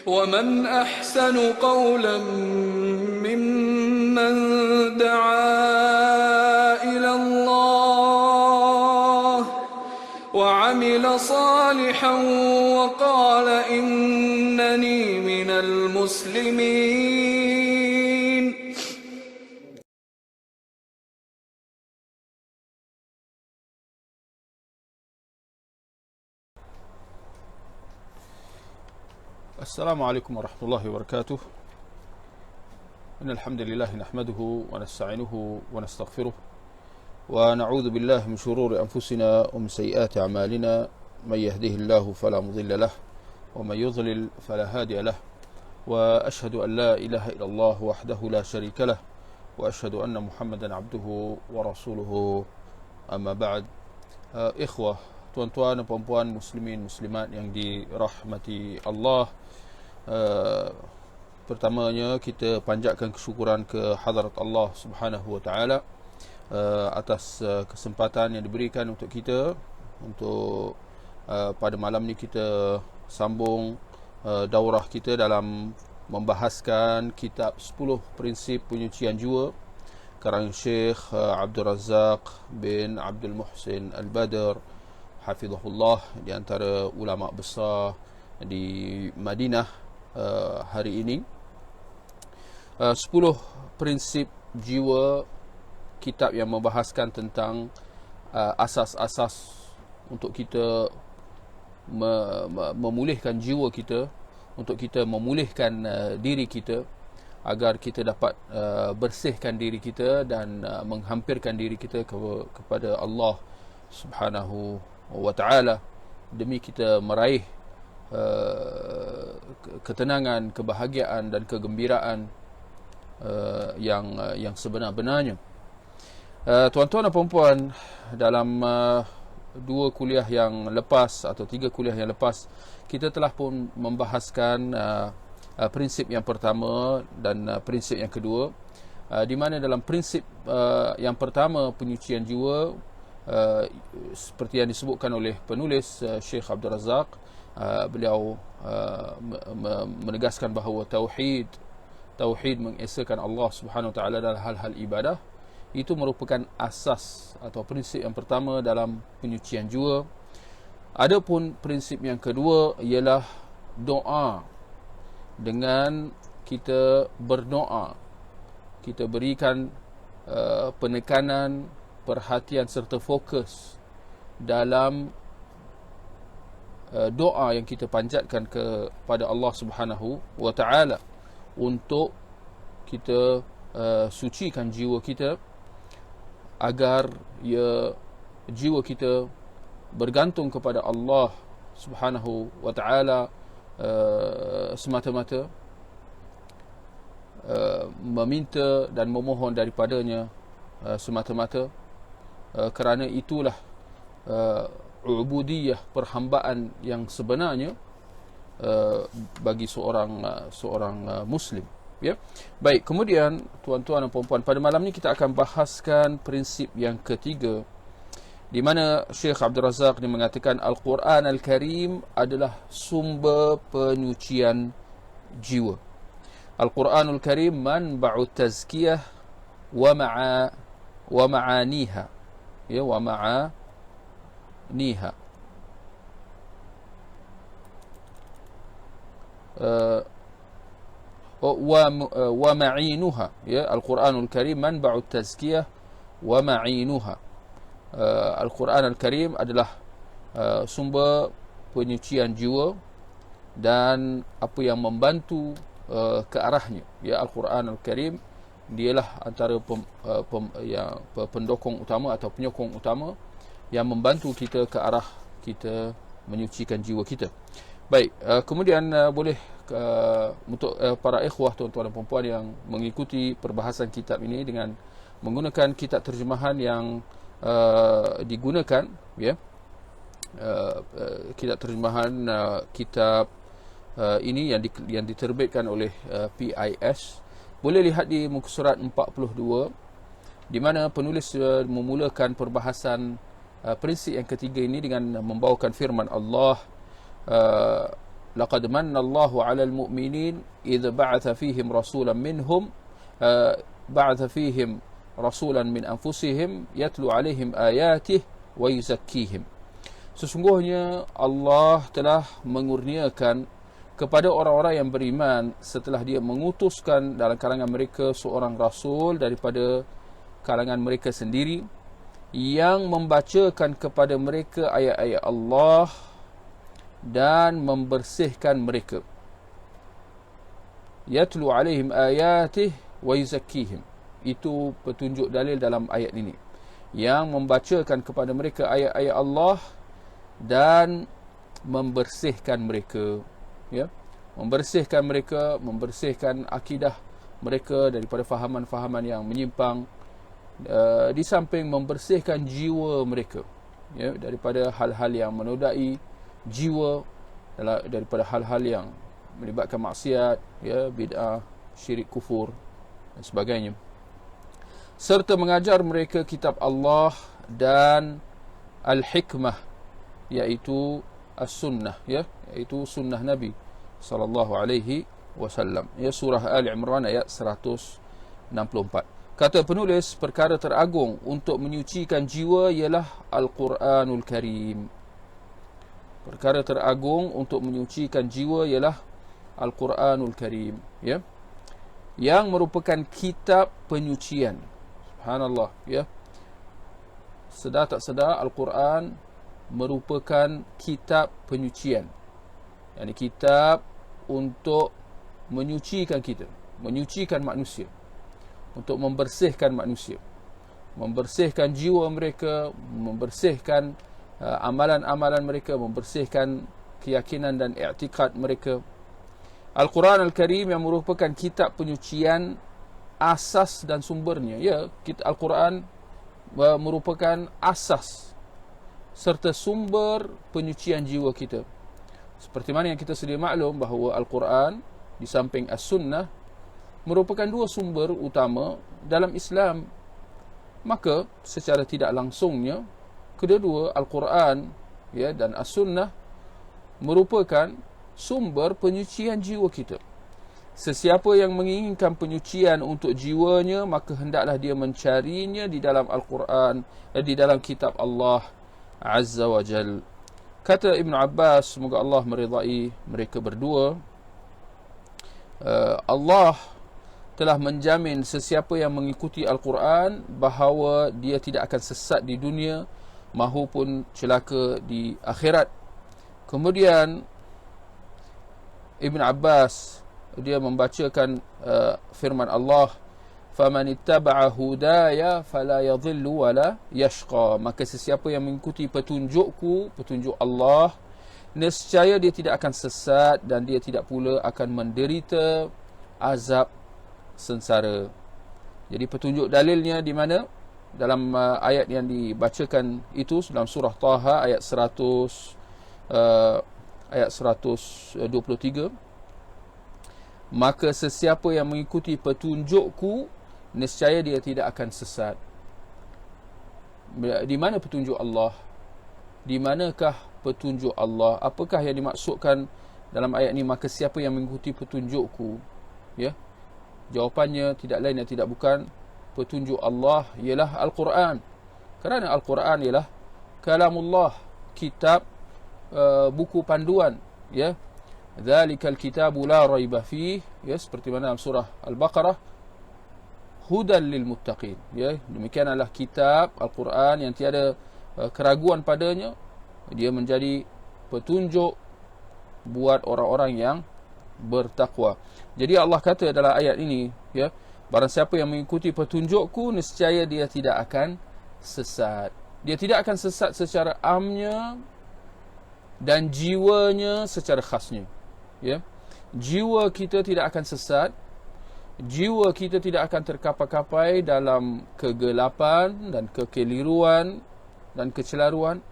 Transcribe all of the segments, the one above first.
ومن أحسن قولا ممن دعا إلى الله وعمل صالحا وقال إنني من المسلمين. السلام عليكم ورحمة الله وبركاته. إن الحمد لله نحمده ونستعينه ونستغفره ونعوذ بالله من شرور أنفسنا ومن سيئات أعمالنا. من يهده الله فلا مضل له ومن يضلل فلا هادي له، وأشهد أن لا إله إلا الله وحده لا شريك له، وأشهد أن محمدا عبده ورسوله. أما بعد. Ikhwah, tuan-tuan dan puan-puan muslimin muslimat yang dirahmati Allah, pertamanya kita panjatkan kesyukuran ke hadrat Allah Subhanahu wa taala atas kesempatan yang diberikan untuk kita untuk pada malam ni kita sambung daurah kita dalam membahaskan kitab 10 prinsip penyucian jiwa karangan Syekh Abdul Razak bin Abdul Muhsin Al-Badr hafizahullah, di antara ulama besar di Madinah hari ini. 10 prinsip jiwa, kitab yang membahaskan tentang asas-asas untuk kita memulihkan jiwa kita, untuk kita memulihkan diri kita agar kita dapat bersihkan diri kita dan menghampirkan diri kita kepada Allah Subhanahu wa ta'ala, demi kita meraih ketenangan, kebahagiaan dan kegembiraan yang sebenar-benarnya. Tuan-tuan dan puan-puan, dalam 2 kuliah yang lepas atau 3 kuliah yang lepas, kita telah pun membahaskan prinsip yang pertama dan prinsip yang kedua, di mana dalam prinsip yang pertama, penyucian jiwa, seperti yang disebutkan oleh penulis Syekh Abdul Razak, beliau menegaskan bahawa tauhid mengesakan Allah Subhanahu wa taala dalam hal-hal ibadah itu merupakan asas atau prinsip yang pertama dalam penyucian jiwa. Adapun prinsip yang kedua ialah doa. Dengan kita berdoa, kita berikan penekanan, perhatian serta fokus dalam doa yang kita panjatkan kepada Allah Subhanahu wa taala untuk kita sucikan jiwa kita agar jiwa kita bergantung kepada Allah Subhanahu wa taala semata-mata, meminta dan memohon daripadanya semata-mata, kerana itulah ubudiyah, perhambaan yang sebenarnya bagi seorang muslim, ya. Baik, kemudian tuan-tuan dan puan-puan, pada malam ni kita akan bahaskan prinsip yang ketiga, di mana Syekh Abdul Razak ni mengatakan Al-Quran Al-Karim adalah sumber penyucian jiwa. Al-Quranul Karim manba'u tazkiyah wa ma'aniha, ya, wa ma'aniha. Wa ma'inuha, ya, Al-Quranul Karim manba'u tazkiyah wa ma'inuha. Al-Quran Al-Karim adalah sumber penyucian jiwa dan apa yang membantu ke arahnya, ya. Al-Quran Al-Karim dialah antara pendokong utama atau penyokong utama yang membantu kita ke arah kita menyucikan jiwa kita. Baik, kemudian boleh untuk para ikhwah, tuan-tuan dan puan-puan yang mengikuti perbahasan kitab ini dengan menggunakan kitab terjemahan yang digunakan, ya, kitab terjemahan kitab ini yang diterbitkan oleh PIS, boleh lihat di muka surat 42, di mana penulis memulakan perbahasan prinsip yang ketiga ini dengan membawakan firman Allah laqad manna Allahu 'alal mu'minin idh ba'atha fihim rasulan minhum ba'atha fihim rasulan min anfusihim yatlu 'alaihim ayatihi wa yuzakkihim. Sesungguhnya Allah telah mengurniakan kepada orang-orang yang beriman setelah dia mengutuskan dalam kalangan mereka seorang rasul daripada kalangan mereka sendiri yang membacakan kepada mereka ayat-ayat Allah dan membersihkan mereka. Yatlu 'alaihim ayatihi wa yuzakkihim. Itu petunjuk dalil dalam ayat ini. Yang membacakan kepada mereka ayat-ayat Allah dan membersihkan mereka, ya. Membersihkan mereka, membersihkan akidah mereka daripada fahaman-fahaman yang menyimpang, di samping membersihkan jiwa mereka, ya, daripada hal-hal yang menodai jiwa, daripada hal-hal yang melibatkan maksiat, ya, bid'ah, syirik, kufur dan sebagainya, serta mengajar mereka kitab Allah dan al-hikmah, iaitu as-sunnah, ya, iaitu sunnah Nabi sallallahu alaihi wasallam. Ya, surah Ali Imran ayat 164. Kata penulis, perkara teragung untuk menyucikan jiwa ialah Al-Quranul Karim. Perkara teragung untuk menyucikan jiwa ialah Al-Quranul Karim, ya, yang merupakan kitab penyucian. Subhanallah, ya. Sedar tak sedar, Al-Quran merupakan kitab penyucian. Yani kitab untuk menyucikan kita, menyucikan manusia, untuk membersihkan manusia, membersihkan jiwa mereka, membersihkan amalan-amalan mereka, membersihkan keyakinan dan i'tikad mereka. Al-Quran Al-Karim yang merupakan kitab penyucian, asas dan sumbernya, ya, Al-Quran merupakan asas serta sumber penyucian jiwa kita. Seperti mana yang kita sedia maklum bahawa Al-Quran di samping As-Sunnah merupakan dua sumber utama dalam Islam. Maka secara tidak langsungnya kedua-dua Al-Quran, ya, dan As-Sunnah merupakan sumber penyucian jiwa kita. Sesiapa yang menginginkan penyucian untuk jiwanya, maka hendaklah dia mencarinya di dalam Al-Quran, di dalam kitab Allah Azza wa Jal. Kata Ibn Abbas, semoga Allah meridai mereka berdua, Allah telah menjamin sesiapa yang mengikuti Al-Quran bahawa dia tidak akan sesat di dunia mahupun celaka di akhirat. Kemudian Ibn Abbas dia membacakan firman Allah, faman ittaba'a hudaya fala yadhillu wala yashqa. Maka sesiapa yang mengikuti petunjukku, petunjuk Allah, nescaya dia tidak akan sesat dan dia tidak pula akan menderita azab sengsara. Jadi petunjuk dalilnya di mana? Dalam ayat yang dibacakan itu dalam surah Taha ayat 123. Maka sesiapa yang mengikuti petunjukku, nescaya dia tidak akan sesat. Di mana petunjuk Allah? Di manakah petunjuk Allah? Apakah yang dimaksudkan dalam ayat ini? Maka siapa yang mengikuti petunjukku, ya, jawapannya tidak lain dan tidak bukan petunjuk Allah ialah Al-Quran. Kerana Al-Quran ialah kalamullah, kitab, buku panduan, ya. Dzalikal kitabu la raiba fih, ya, seperti mana dalam surah Al-Baqarah, hudan lil muttaqin, ya. Demikian adalah kitab Al-Quran yang tiada keraguan padanya, dia menjadi petunjuk buat orang-orang yang bertakwa. Jadi Allah kata dalam ayat ini, ya, barang siapa yang mengikuti petunjukku, nescaya dia tidak akan sesat. Dia tidak akan sesat secara amnya dan jiwanya secara khasnya, ya. Jiwa kita tidak akan sesat, jiwa kita tidak akan terkapai-kapai dalam kegelapan dan kekeliruan dan kecelaruan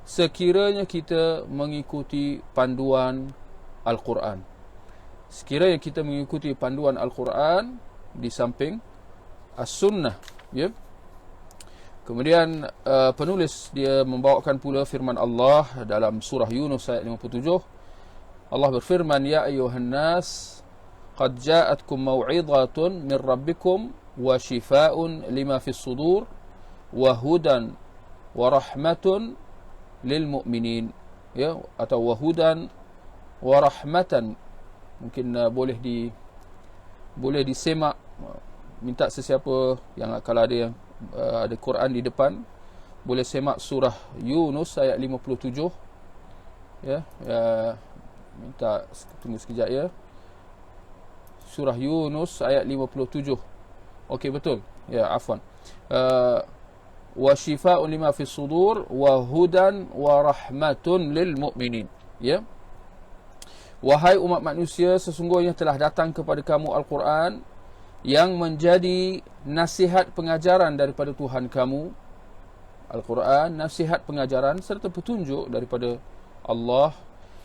sekiranya kita mengikuti panduan Al-Quran. Sekiranya kita mengikuti panduan Al-Quran di samping As-Sunnah, ya. Kemudian penulis dia membawakan pula firman Allah dalam surah Yunus ayat 57. Allah berfirman, ya ayuhan nas qad ja'atkum mau'izatun min rabbikum wa shifaa'un lima fis sudur wa hudan wa rahmatun lil mu'minin, ya, atau wa hudan wa rahmatan. Mungkin boleh disemak, minta sesiapa yang kalau ada yang ada Quran di depan boleh semak surah Yunus ayat 57, ya, minta tunggu sekejap, ya. Surah Yunus ayat 57. Okey, betul. Ya, afwan. Wa shifaa'un lima fis sudur wa hudan wa rahmatun lil mu'minin. Ya. Wahai umat manusia, sesungguhnya telah datang kepada kamu Al-Quran yang menjadi nasihat pengajaran daripada Tuhan kamu. Al-Quran, nasihat pengajaran serta petunjuk daripada Allah,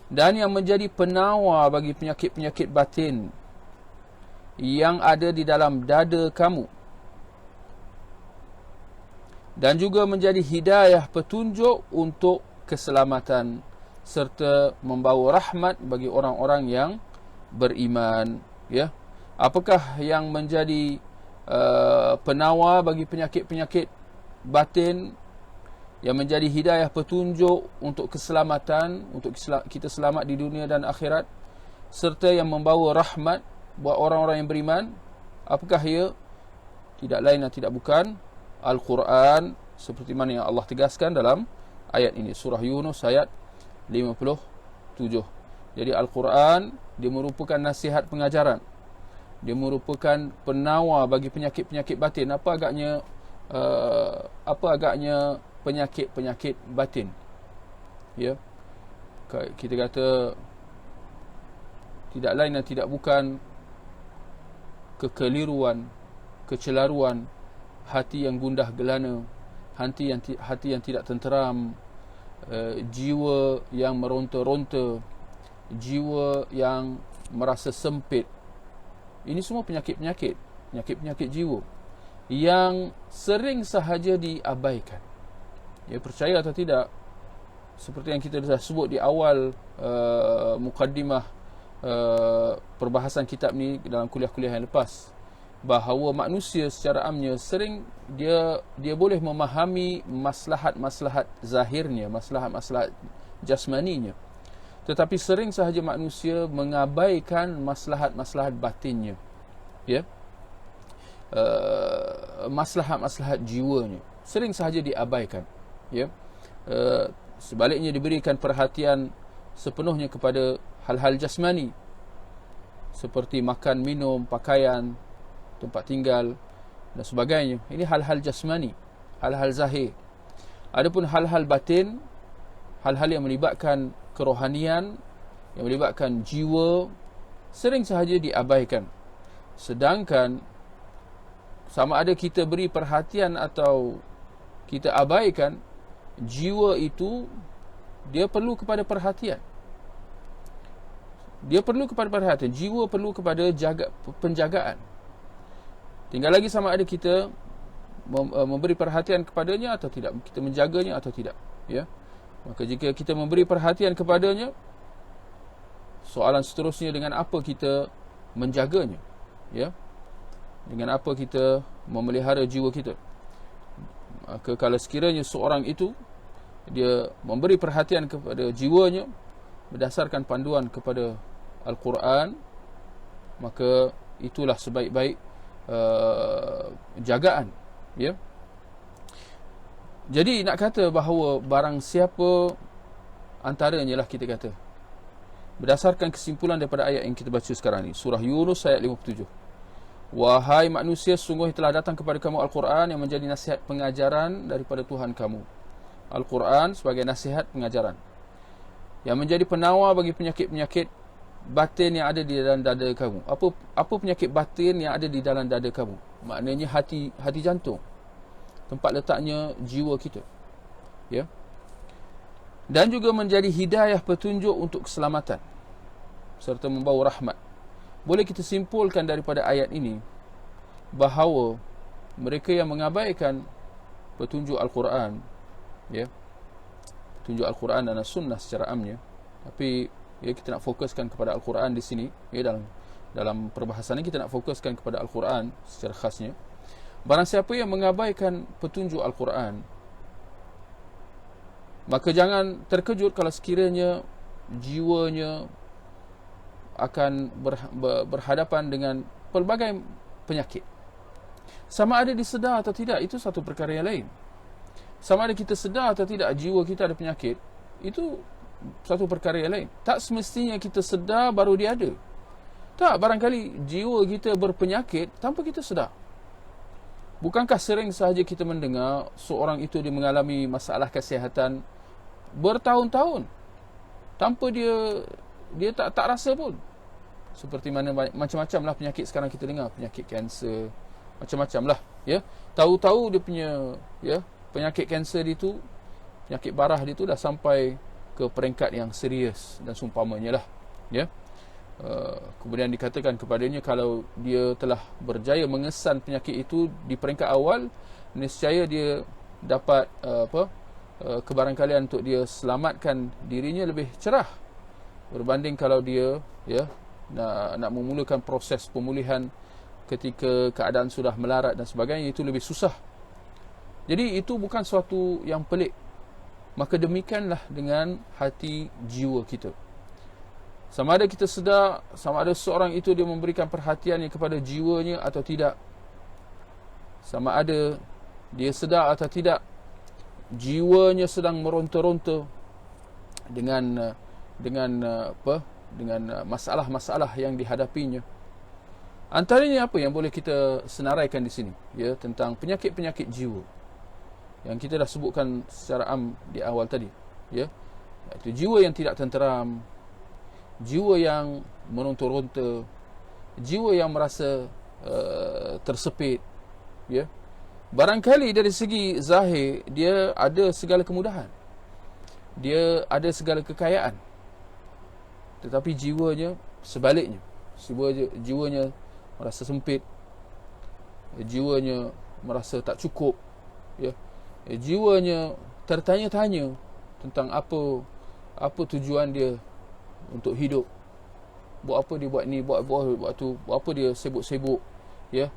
dan yang menjadi penawar bagi penyakit-penyakit batin yang ada di dalam dada kamu, dan juga menjadi hidayah petunjuk untuk keselamatan serta membawa rahmat bagi orang-orang yang beriman, ya. Apakah yang menjadi penawar bagi penyakit-penyakit batin, yang menjadi hidayah petunjuk untuk keselamatan, untuk kita selamat di dunia dan akhirat, serta yang membawa rahmat buat orang-orang yang beriman? Apakah ia? Tidak lain dan tidak bukan Al-Quran, seperti mana yang Allah tegaskan dalam ayat ini, surah Yunus ayat 57. Jadi Al-Quran, dia merupakan nasihat pengajaran, dia merupakan penawar bagi penyakit-penyakit batin. Apa agaknya penyakit-penyakit batin? Ya, kita kata tidak lain dan tidak bukan kekeliruan, kecelaruan, hati yang gundah gelana, hati yang tidak tenteram, jiwa yang meronta-ronta, jiwa yang merasa sempit. Ini semua penyakit-penyakit jiwa yang sering sahaja diabaikan. Ya, percaya atau tidak, seperti yang kita dah sebut di awal mukaddimah perbahasan kitab ni dalam kuliah-kuliah yang lepas, bahawa manusia secara amnya sering dia boleh memahami maslahat-maslahat zahirnya, maslahat-maslahat jasmaninya, tetapi sering sahaja manusia mengabaikan maslahat-maslahat batinnya, ya. Maslahat-maslahat jiwanya sering sahaja diabaikan, ya. Sebaliknya diberikan perhatian sepenuhnya kepada hal-hal jasmani seperti makan, minum, pakaian, tempat tinggal dan sebagainya. Ini hal-hal jasmani, hal-hal zahir. Adapun hal-hal batin, hal-hal yang melibatkan kerohanian, yang melibatkan jiwa, sering sahaja diabaikan. Sedangkan sama ada kita beri perhatian atau kita abaikan, jiwa itu dia perlu kepada perhatian. Dia perlu kepada perhatian. Jiwa perlu kepada penjagaan. Tinggal lagi sama ada kita memberi perhatian kepadanya atau tidak, kita menjaganya atau tidak, ya. Maka jika kita memberi perhatian kepadanya, soalan seterusnya, dengan apa kita menjaganya, ya. Dengan apa kita memelihara jiwa kita. Maka kalau sekiranya seorang itu dia memberi perhatian kepada jiwanya berdasarkan panduan kepada Al-Quran, maka itulah sebaik-baik jagaan, ya. Jadi nak kata bahawa barang siapa antaranya lah, kita kata berdasarkan kesimpulan daripada ayat yang kita baca sekarang ni, surah Yunus ayat 57. Wahai manusia, sungguh telah datang kepada kamu Al-Quran yang menjadi nasihat pengajaran daripada Tuhan kamu. Al-Quran sebagai nasihat pengajaran yang menjadi penawar bagi penyakit-penyakit batin yang ada di dalam dada kamu. Apa penyakit batin yang ada di dalam dada kamu? Maknanya hati jantung, tempat letaknya jiwa kita, ya. Dan juga menjadi hidayah petunjuk untuk keselamatan serta membawa rahmat. Boleh kita simpulkan daripada ayat ini bahawa mereka yang mengabaikan petunjuk Al-Quran, ya, petunjuk Al-Quran dan As-Sunnah secara amnya, tapi Ya, kita nak fokuskan kepada Al-Quran di sini. Ya, dalam perbahasan ini kita nak fokuskan kepada Al-Quran secara khasnya. Barang siapa yang mengabaikan petunjuk Al-Quran, maka jangan terkejut kalau sekiranya jiwanya akan berhadapan dengan pelbagai penyakit. Sama ada disedar atau tidak, itu satu perkara yang lain. Sama ada kita sedar atau tidak jiwa kita ada penyakit, itu satu perkara yang lain. Tak semestinya kita sedar baru dia ada. Tak, barangkali jiwa kita berpenyakit tanpa kita sedar. Bukankah sering sahaja kita mendengar seorang itu dia mengalami masalah kesihatan bertahun-tahun tanpa dia tak rasa pun. Seperti mana macam-macam lah penyakit sekarang kita dengar, penyakit kanser, macam-macam lah, ya. Tahu-tahu dia punya, ya, penyakit kanser dia tu, penyakit barah dia tu dah sampai ke peringkat yang serius dan seumpamanya lah, ya. Kemudian dikatakan kepadanya kalau dia telah berjaya mengesan penyakit itu di peringkat awal, nescaya dia dapat kebarangkalian untuk dia selamatkan dirinya lebih cerah berbanding kalau dia, ya, nak memulakan proses pemulihan ketika keadaan sudah melarat dan sebagainya. Itu lebih susah. Jadi itu bukan suatu yang pelik. Maka demikianlah dengan hati jiwa kita. Sama ada kita sedar, sama ada seorang itu dia memberikan perhatiannya kepada jiwanya atau tidak, sama ada dia sedar atau tidak jiwanya sedang meronta-ronta dengan masalah-masalah yang dihadapinya. Antaranya apa yang boleh kita senaraikan di sini, ya, tentang penyakit-penyakit jiwa yang kita dah sebutkan secara am di awal tadi, ya, iaitu jiwa yang tidak tenteram, jiwa yang meronta-ronta, jiwa yang merasa tersepit, ya. Barangkali dari segi zahir dia ada segala kemudahan, dia ada segala kekayaan, tetapi jiwanya sebaliknya. Jiwanya merasa sempit, jiwanya merasa tak cukup, ya. Jiwanya tertanya-tanya tentang apa tujuan dia untuk hidup. Buat apa dia buat ni, buat tu, buat apa dia sibuk-sibuk, ya,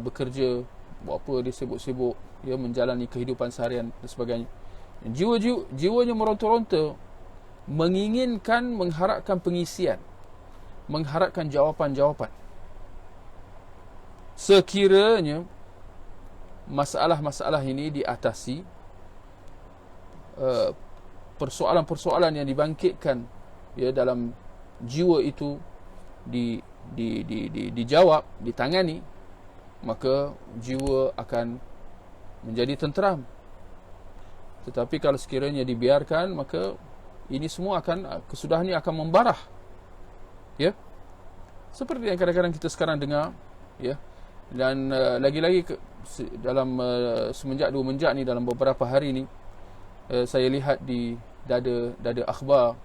bekerja, buat apa dia sibuk-sibuk, ya, menjalani kehidupan seharian dan sebagainya. Jiwanya meronta-ronta, menginginkan, mengharapkan pengisian, mengharapkan jawapan-jawapan. Sekiranya masalah-masalah ini diatasi, persoalan-persoalan yang dibangkitkan, ya, dalam jiwa itu dijawab, ditangani, maka jiwa akan menjadi tenteram. Tetapi kalau sekiranya dibiarkan, maka ini semua kesudahannya akan membarah, ya. Seperti yang kadang-kadang kita sekarang dengar, ya. Dan lagi-lagi dalam semenjak 2 menjak ni, dalam beberapa hari ni, saya lihat di dada akhbar,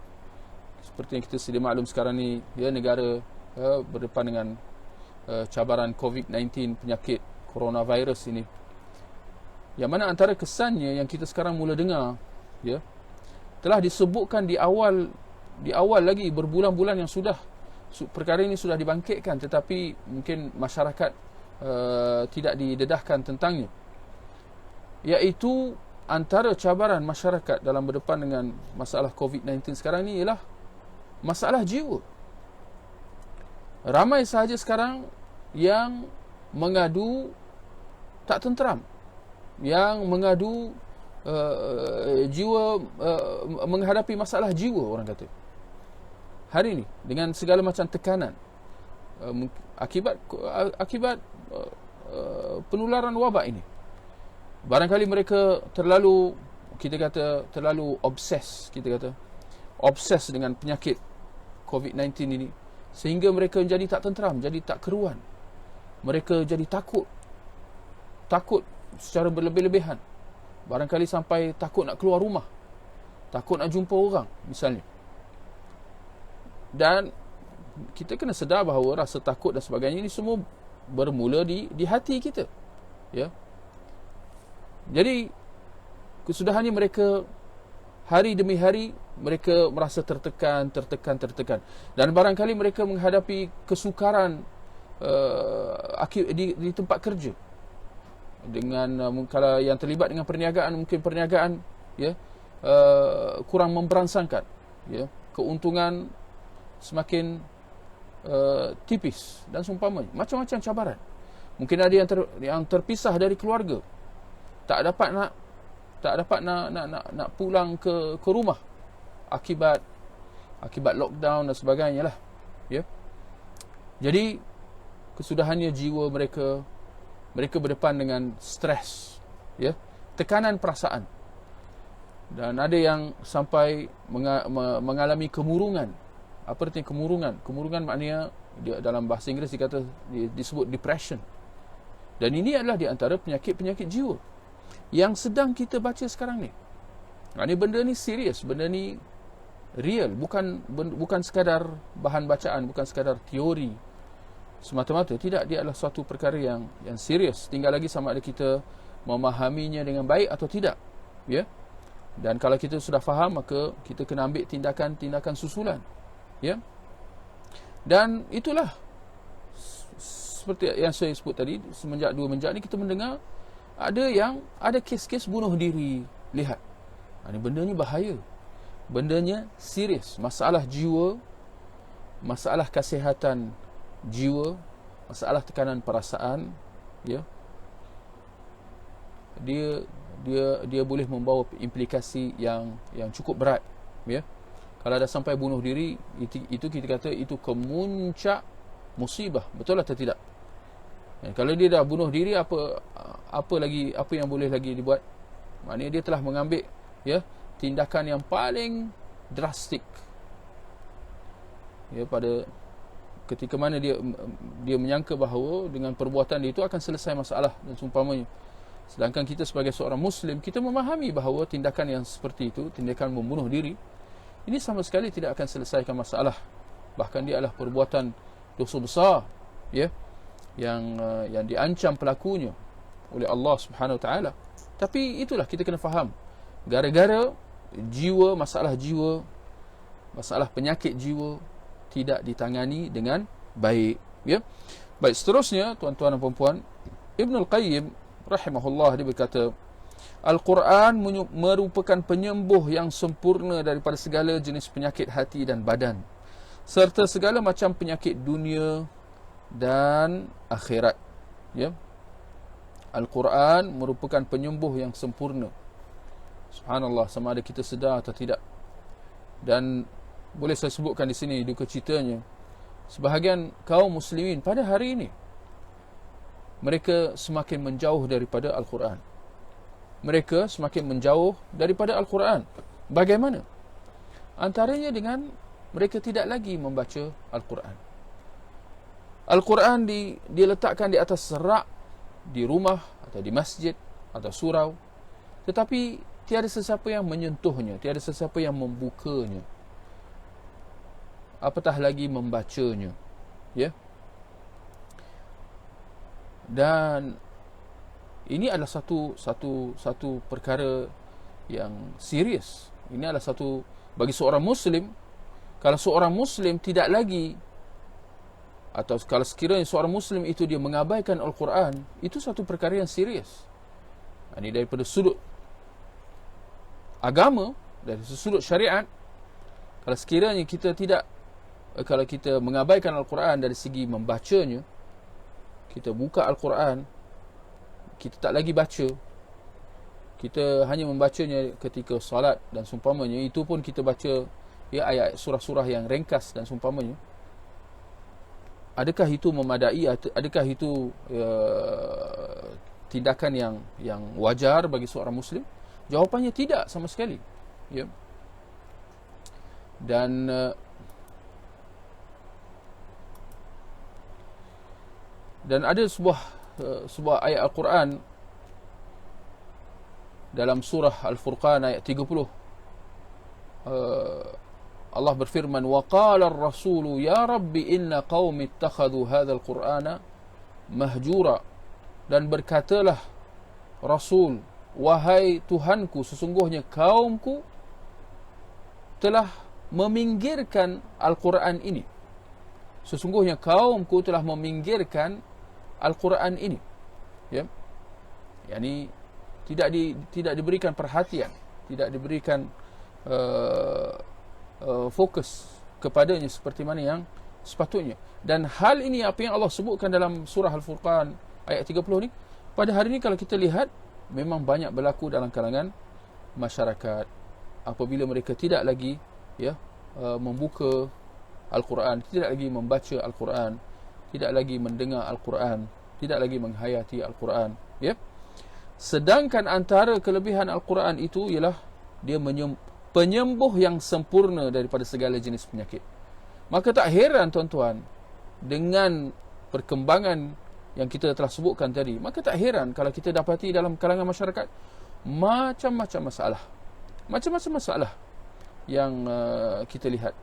seperti yang kita sedia maklum sekarang ni, ya, negara berdepan dengan cabaran COVID-19, penyakit coronavirus ini, yang mana antara kesannya yang kita sekarang mula dengar, ya, telah disebutkan di awal lagi, berbulan-bulan yang sudah perkara ini sudah dibangkitkan, tetapi mungkin masyarakat tidak didedahkan tentangnya, iaitu antara cabaran masyarakat dalam berdepan dengan masalah COVID-19 sekarang ni ialah masalah jiwa. Ramai sahaja sekarang yang mengadu tak tenteram, yang mengadu jiwa, menghadapi masalah jiwa, orang kata, hari ini dengan segala macam tekanan akibat penularan wabak ini. Barangkali mereka terlalu obses dengan penyakit COVID-19 ini, sehingga mereka jadi tak tenteram, jadi tak keruan. Mereka jadi takut secara berlebih-lebihan. Barangkali sampai takut nak keluar rumah, takut nak jumpa orang misalnya. Dan kita kena sedar bahawa rasa takut dan sebagainya ini semua bermula di hati kita, ya. Jadi kesudahannya mereka hari demi hari mereka merasa tertekan. Dan barangkali mereka menghadapi kesukaran di tempat kerja. Dengan kalau yang terlibat dengan perniagaan, mungkin perniagaan kurang memberansangkan, keuntungan semakin tipis dan seumpamanya. Macam-macam cabaran. Mungkin ada yang terpisah dari keluarga, tak dapat nak pulang ke rumah akibat lockdown dan sebagainya lah. Jadi kesudahannya jiwa mereka berdepan dengan stres, tekanan perasaan. Dan ada yang sampai mengalami kemurungan. Apa artinya kemurungan? Kemurungan maknanya dalam bahasa Inggeris disebut depression. Dan ini adalah di antara penyakit-penyakit jiwa yang sedang kita baca sekarang ni. Benda ni serius, benda ni real, bukan sekadar bahan bacaan, bukan sekadar teori semata-mata. Tidak, dia adalah suatu perkara yang serius. Tinggal lagi sama ada kita memahaminya dengan baik atau tidak. Dan kalau kita sudah faham, maka kita kena ambil tindakan susulan. Dan itulah seperti yang saya sebut tadi, semenjak 2 menjak ni kita mendengar ada kes-kes bunuh diri. Lihat, benda ni bahaya, bendanya serius. Masalah jiwa, masalah kesihatan jiwa, masalah tekanan perasaan, dia boleh membawa implikasi yang cukup berat. Kalau dah sampai bunuh diri, itu kita kata itu kemuncak musibah. Betul atau tidak? Kalau dia dah bunuh diri, apa yang boleh lagi dibuat? Maknanya dia telah mengambil tindakan yang paling drastik. Pada ketika mana dia menyangka bahawa dengan perbuatan dia itu akan selesai masalah dan seumpamanya. Sedangkan kita sebagai seorang Muslim, kita memahami bahawa tindakan yang seperti itu, tindakan membunuh diri, ini sama sekali tidak akan selesaikan masalah. Bahkan dia adalah perbuatan dosa besar, yang diancam pelakunya oleh Allah Subhanahu Wa Taala. Tapi itulah kita kena faham, gara-gara jiwa, masalah penyakit jiwa tidak ditangani dengan baik. Baik, seterusnya tuan-tuan dan puan-puan, Ibnul Qayyim rahimahullah, dia berkata, Al-Quran merupakan penyembuh yang sempurna daripada segala jenis penyakit hati dan badan, serta segala macam penyakit dunia dan akhirat. Al-Quran merupakan penyembuh yang sempurna. Subhanallah, sama ada kita sedar atau tidak. Dan boleh saya sebutkan di sini duka citanya, sebahagian kaum muslimin pada hari ini, mereka semakin menjauh daripada Al-Quran. Mereka semakin menjauh daripada Al-Quran. Bagaimana? Antaranya dengan mereka tidak lagi membaca Al-Quran. Al-Quran diletakkan di atas rak di rumah atau di masjid atau surau, tetapi tiada sesiapa yang menyentuhnya, tiada sesiapa yang membukanya, apatah lagi membacanya. Dan ini adalah satu perkara yang serius. Ini adalah satu bagi seorang Muslim. Kalau seorang Muslim tidak lagi, atau kalau sekiranya seorang Muslim itu dia mengabaikan Al-Quran, itu satu perkara yang serius. Ini daripada sudut agama, dari sudut syariat. Kalau sekiranya kalau kita mengabaikan Al-Quran dari segi membacanya, kita buka Al-Quran, kita tak lagi baca, kita hanya membacanya ketika salat dan seumpamanya, itu pun kita baca ayat surah-surah yang ringkas dan seumpamanya, adakah itu memadai? Adakah itu tindakan yang wajar bagi seorang Muslim? Jawapannya tidak sama sekali. Dan ada sebuah ayat Al-Quran dalam surah Al-Furqan ayat 30. Allah berfirman, wa qala ar-rasulu ya rabbi inna qaumi ittakhadhu hadzal qur'ana mahjura. Dan berkatalah Rasul, wahai Tuhanku, sesungguhnya kaumku telah meminggirkan Al-Quran ini. Sesungguhnya kaumku telah meminggirkan Al-Quran ini. Ya. Yani tidak diberikan perhatian, tidak diberikan fokus kepadanya seperti mana yang sepatutnya. Dan hal ini apa yang Allah sebutkan dalam surah Al-Furqan ayat 30 ni, pada hari ini kalau kita lihat memang banyak berlaku dalam kalangan masyarakat apabila mereka tidak lagi membuka Al-Quran, tidak lagi membaca Al-Quran, tidak lagi mendengar Al-Quran, tidak lagi menghayati Al-Quran, ya. Sedangkan antara kelebihan Al-Quran itu ialah dia penyembuh yang sempurna daripada segala jenis penyakit. Maka tak heran tuan-tuan, dengan perkembangan yang kita telah sebutkan tadi, maka tak heran kalau kita dapati dalam kalangan masyarakat macam-macam masalah yang kita lihat.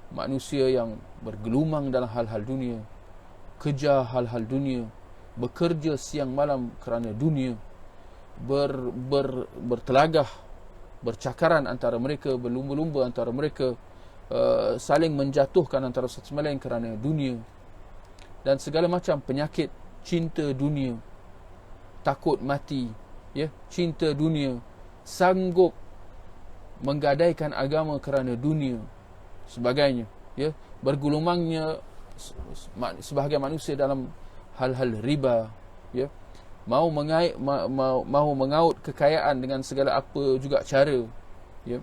Manusia yang bergelumang dalam hal-hal dunia, kejar hal-hal dunia, bekerja siang malam kerana dunia, bertelagah, bercakaran antara mereka, berlumba-lumba antara mereka, saling menjatuhkan antara satu sama lain kerana dunia, dan segala macam penyakit cinta dunia, takut mati, ya, cinta dunia, sanggup menggadaikan agama kerana dunia, sebagainya, ya, bergulumangnya sebahagian manusia dalam hal-hal riba, ya, mahu mengaut kekayaan dengan segala apa juga cara, ya.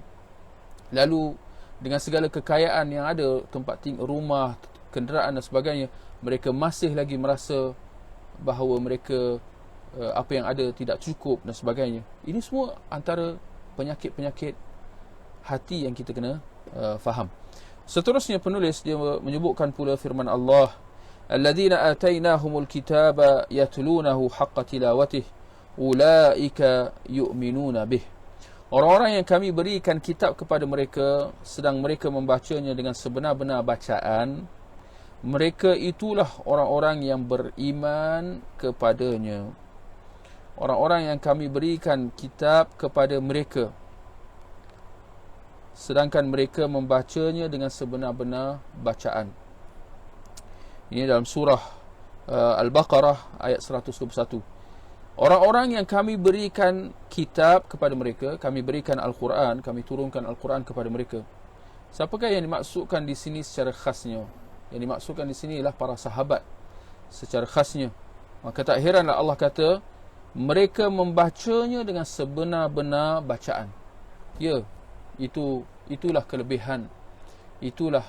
Lalu dengan segala kekayaan yang ada, tempat rumah, kenderaan dan sebagainya, mereka masih lagi merasa bahawa mereka apa yang ada tidak cukup dan sebagainya. Ini semua antara penyakit-penyakit hati yang kita kena faham. Seterusnya penulis dia menyebutkan pula firman Allah, alladzina atainahumul kitaba yatlunahu haqqa tilawatih ulaika yu'minuna bih. Orang-orang yang kami berikan kitab kepada mereka sedang mereka membacanya dengan sebenar-benar bacaan, mereka itulah orang-orang yang beriman kepadanya. Orang-orang yang kami berikan kitab kepada mereka sedangkan mereka membacanya dengan sebenar-benar bacaan. Ini dalam surah Al-Baqarah ayat 121. Orang-orang yang kami berikan kitab kepada mereka, kami berikan Al-Quran, kami turunkan Al-Quran kepada mereka. Siapakah yang dimaksudkan di sini secara khasnya? Yang dimaksudkan di sini ialah para sahabat secara khasnya. Maka tak heranlah Allah kata mereka membacanya dengan sebenar-benar bacaan. Ya, itulah kelebihan, itulah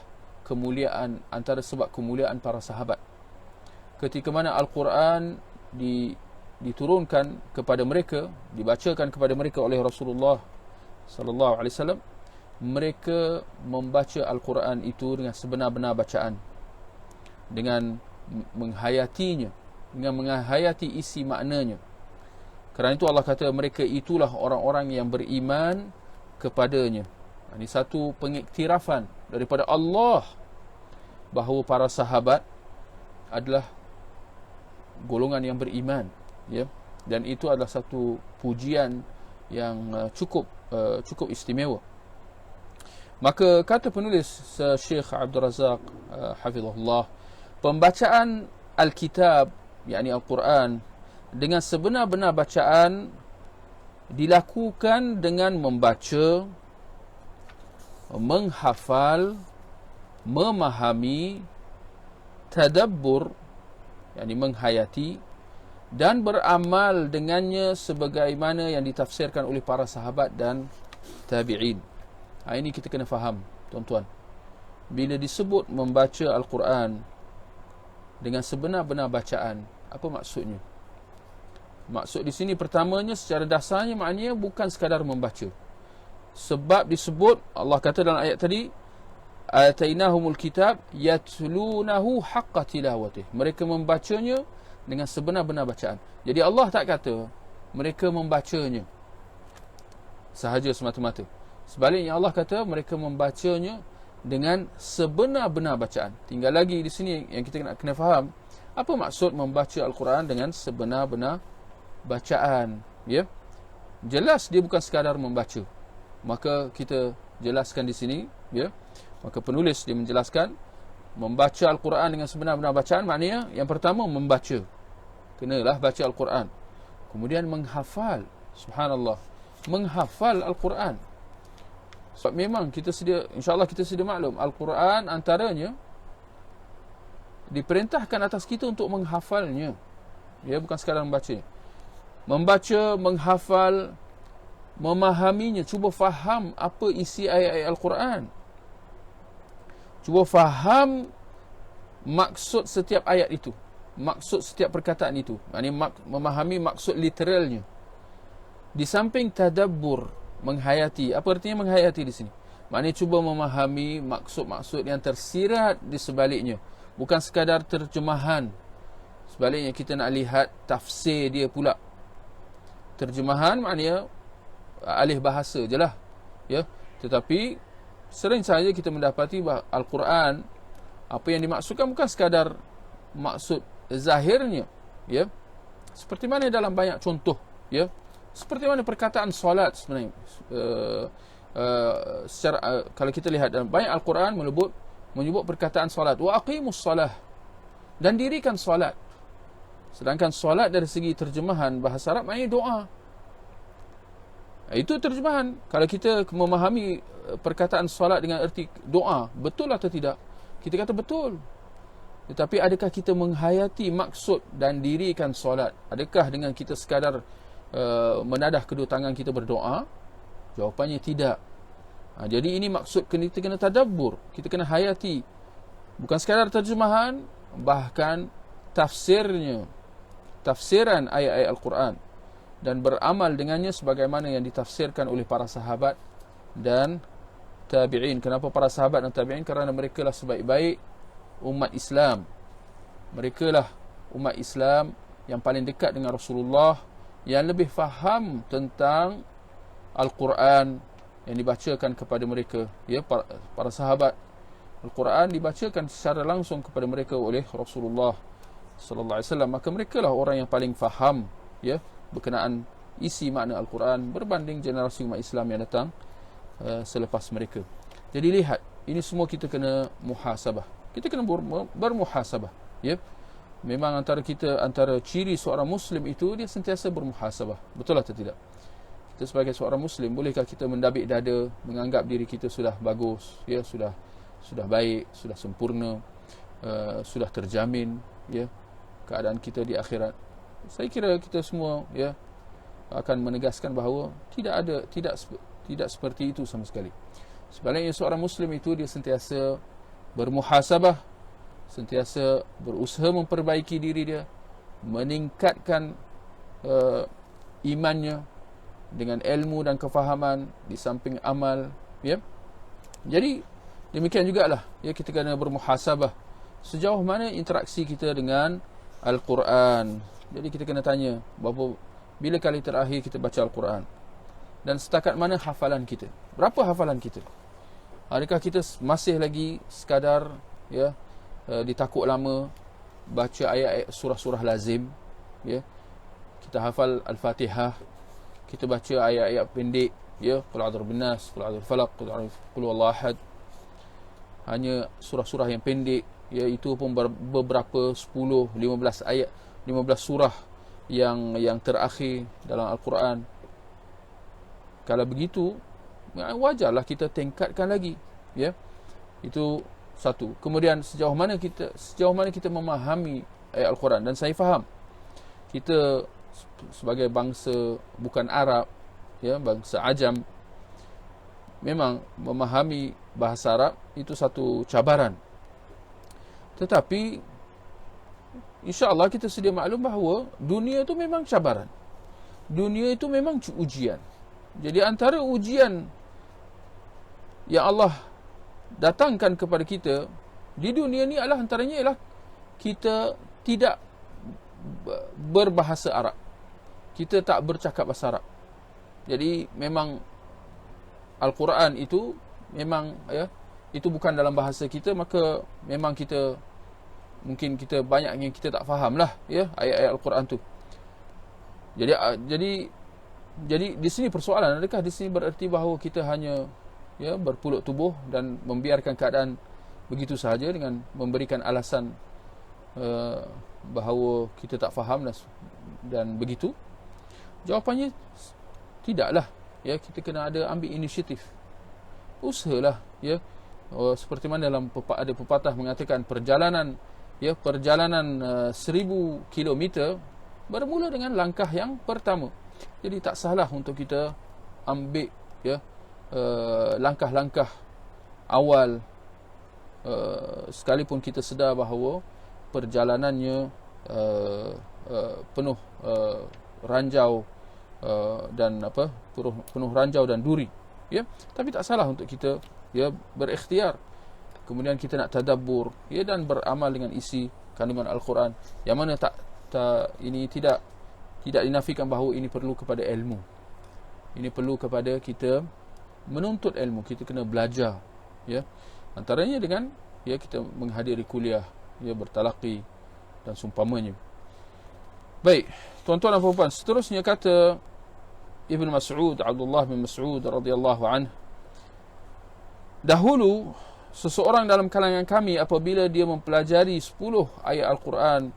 kemuliaan, antara sebab kemuliaan para sahabat. Ketika mana Al-Quran diturunkan kepada mereka, dibacakan kepada mereka oleh Rasulullah sallallahu alaihi wasallam, mereka membaca Al-Quran itu dengan sebenar-benar bacaan, dengan menghayatinya, dengan menghayati isi maknanya. Kerana itu Allah kata mereka itulah orang-orang yang beriman kepadanya. Ini satu pengiktirafan daripada Allah bahawa para sahabat adalah golongan yang beriman, ya. Dan itu adalah satu pujian yang cukup istimewa. Maka kata penulis Syekh Abdul Razak hafizahullah, pembacaan Alkitab, yakni Al-Quran, dengan sebenar-benar bacaan dilakukan dengan membaca, menghafal, memahami, tadabbur, yakni menghayati, dan beramal dengannya sebagaimana yang ditafsirkan oleh para sahabat dan tabi'in. Ini kita kena faham, tuan-tuan. Bila disebut membaca Al-Quran dengan sebenar-benar bacaan, apa maksudnya? Maksud di sini pertamanya secara dasarnya maknanya bukan sekadar membaca. Sebab disebut, Allah kata dalam ayat tadi, atainahumul kitab yatlunahu haqqa tilawatih. Mereka membacanya dengan sebenar-benar bacaan. Jadi Allah tak kata mereka membacanya sahaja semata-mata. Sebaliknya Allah kata mereka membacanya dengan sebenar-benar bacaan. Tinggal lagi di sini yang kita kena faham, apa maksud membaca Al-Quran dengan sebenar-benar bacaan, ya? Jelas dia bukan sekadar membaca. Maka kita jelaskan di sini ya. Maka penulis dia menjelaskan membaca Al-Quran dengan sebenar-benar bacaan maknanya yang pertama membaca. Kenalah baca Al-Quran. Kemudian menghafal. Subhanallah. Menghafal Al-Quran. Sebab memang kita sedia, insya-Allah kita sedia maklum, Al-Quran antaranya diperintahkan atas kita untuk menghafalnya. Ya, bukan sekadar membaca. Membaca, menghafal, memahaminya, cuba faham apa isi ayat-ayat Al-Quran. Cuba faham maksud setiap ayat itu, maksud setiap perkataan itu. Maknanya memahami maksud literalnya. Di samping tadabbur, menghayati. Apa artinya menghayati di sini? Maknanya cuba memahami maksud-maksud yang tersirat di sebaliknya. Bukan sekadar terjemahan. Sebaliknya kita nak lihat tafsir dia pula. Terjemahan maknanya alih bahasa je lah. Ya? Tetapi sering saja kita mendapati bahawa Al-Quran, apa yang dimaksudkan bukan sekadar maksud zahirnya. Ya? Seperti mana dalam banyak contoh. Ya? Seperti mana perkataan solat sebenarnya. Kalau kita lihat dalam banyak Al-Quran menyebut perkataan solat. Wa aqimus salah. Dan dirikan solat. Sedangkan solat dari segi terjemahan bahasa Arab maknanya doa. Itu terjemahan. Kalau kita memahami perkataan solat dengan erti doa, betul atau tidak? Kita kata betul. Tetapi adakah kita menghayati maksud dan dirikan solat? Adakah dengan kita sekadar menadah kedua tangan kita berdoa? Jawapannya tidak. Jadi ini maksud kita kena tadabbur. Kita kena hayati. Bukan sekadar terjemahan, bahkan tafsirnya. Tafsiran ayat-ayat Al-Quran. Dan beramal dengannya sebagaimana yang ditafsirkan oleh para sahabat dan tabi'in. Kenapa para sahabat dan tabi'in? Kerana mereka lah sebaik-baik umat Islam. Mereka lah umat Islam yang paling dekat dengan Rasulullah, yang lebih faham tentang Al-Quran yang dibacakan kepada mereka. Ya, para sahabat, Al-Quran dibacakan secara langsung kepada mereka oleh Rasulullah sallallahu alaihi wasallam. Maka mereka lah orang yang paling faham, ya, berkenaan isi makna Al-Quran berbanding generasi umat Islam yang datang selepas mereka. Jadi lihat, ini semua kita kena muhasabah. Kita kena bermuhasabah, ya. Memang antara ciri seorang Muslim itu dia sentiasa bermuhasabah. Betul atau tidak? Kita sebagai seorang Muslim, bolehkah kita mendabik dada, menganggap diri kita sudah bagus, ya, sudah baik, sudah sempurna, sudah terjamin, ya, keadaan kita di akhirat? Saya kira kita semua, ya, akan menegaskan bahawa tidak seperti itu sama sekali. Sebaliknya seorang Muslim itu dia sentiasa bermuhasabah, sentiasa berusaha memperbaiki diri dia, meningkatkan imannya dengan ilmu dan kefahaman di samping amal, ya. Jadi demikian jugalah, ya, kita kena bermuhasabah sejauh mana interaksi kita dengan Al-Quran. Jadi kita kena tanya bahawa bila kali terakhir kita baca Al-Quran, dan setakat mana hafalan kita? Berapa hafalan kita? Adakah kita masih lagi sekadar, ya, ditakut lama baca ayat-ayat surah-surah lazim, ya? Kita hafal Al-Fatihah, kita baca ayat-ayat pendek, ya, qul a'udzu birabbin nas, qul a'udzu bil falaq, qul huwallahu ahad. Hanya surah-surah yang pendek, ya, itu pun beberapa 10, 15 ayat, 15 surah yang terakhir dalam Al-Quran. Kalau begitu, wajarlah kita tingkatkan lagi, ya. Itu satu. Kemudian sejauh mana kita memahami ayat Al-Quran. Dan saya faham kita sebagai bangsa bukan Arab, ya, bangsa Ajam, memang memahami bahasa Arab itu satu cabaran. Tetapi insya-Allah kita sedia maklum bahawa dunia itu memang cabaran. Dunia itu memang ujian. Jadi antara ujian yang Allah datangkan kepada kita di dunia ni adalah antaranya ialah kita tidak berbahasa Arab. Kita tak bercakap bahasa Arab. Jadi memang Al-Quran itu memang, ya, itu bukan dalam bahasa kita, maka memang mungkin kita banyak yang kita tak faham lah, ya, ayat-ayat Al-Quran tu. Jadi di sini persoalan, adakah di sini bererti bahawa kita hanya ya, berpuluk tubuh dan membiarkan keadaan begitu sahaja dengan memberikan alasan bahawa kita tak faham dan begitu? Jawapannya tidaklah, ya. Kita kena ambil inisiatif, usahalah, ya. Seperti mana dalam ada pepatah mengatakan perjalanan 1000 kilometer bermula dengan langkah yang pertama. Jadi tak salah untuk kita ambil, ya, langkah-langkah awal, sekalipun kita sedar bahawa perjalanannya penuh ranjau dan penuh ranjau dan duri, ya. Tapi tak salah untuk kita, ya, berikhtiar. Kemudian kita nak tadabbur, ya, dan beramal dengan isi kandungan Al-Quran, yang mana ini tidak dinafikan bahawa ini perlu kepada ilmu. Ini perlu kepada kita menuntut ilmu. Kita kena belajar, ya. Antaranya dengan, ya, kita menghadiri kuliah, ya, bertalaqi dan seumpamanya. Baik, tuan-tuan dan puan-puan, seterusnya kata Ibn Mas'ud, Abdullah bin Mas'ud radhiyallahu anhu, dahulu seseorang dalam kalangan kami apabila dia mempelajari 10 ayat Al-Quran,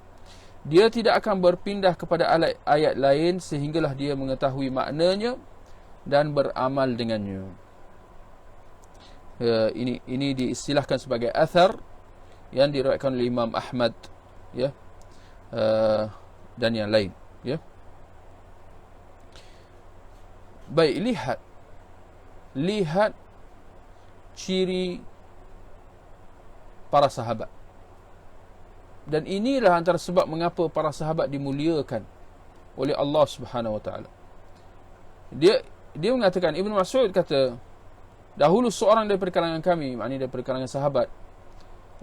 dia tidak akan berpindah kepada ayat lain sehinggalah dia mengetahui maknanya dan beramal dengannya. Ini diistilahkan sebagai athar yang diriwayatkan oleh Imam Ahmad, ya, dan yang lain, ya. Baik, lihat ciri para sahabat. Dan inilah antara sebab mengapa para sahabat dimuliakan oleh Allah Subhanahu wa taala. Dia mengatakan, Ibn Mas'ud kata, dahulu seorang daripada kalangan kami, maknanya daripada kalangan sahabat,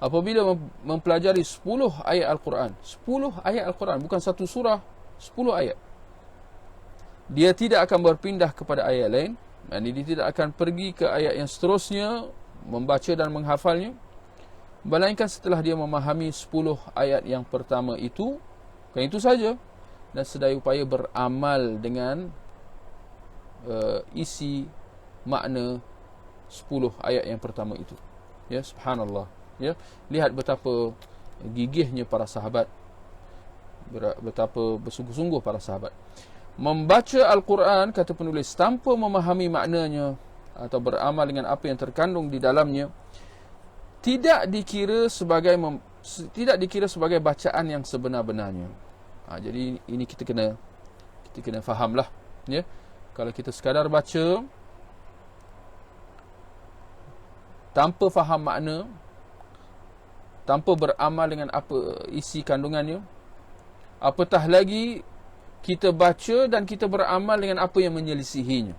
apabila mempelajari 10 ayat Al-Quran, 10 ayat Al-Quran, bukan satu surah, 10 ayat, dia tidak akan berpindah kepada ayat lain, maknanya dia tidak akan pergi ke ayat yang seterusnya, membaca dan menghafalnya, melainkan setelah dia memahami 10 ayat yang pertama itu, bukan itu saja, dan sedaya upaya beramal dengan isi makna 10 ayat yang pertama itu. Ya, subhanallah, ya. Lihat betapa gigihnya para sahabat, betapa bersungguh-sungguh para sahabat. Membaca Al-Quran, kata penulis, tanpa memahami maknanya atau beramal dengan apa yang terkandung di dalamnya, tidak dikira sebagai bacaan yang sebenar-benarnya. Jadi ini kita kena fahamlah, ya. Kalau kita sekadar baca tanpa faham makna, tanpa beramal dengan apa isi kandungannya, apatah lagi kita baca dan kita beramal dengan apa yang menyelisihinya,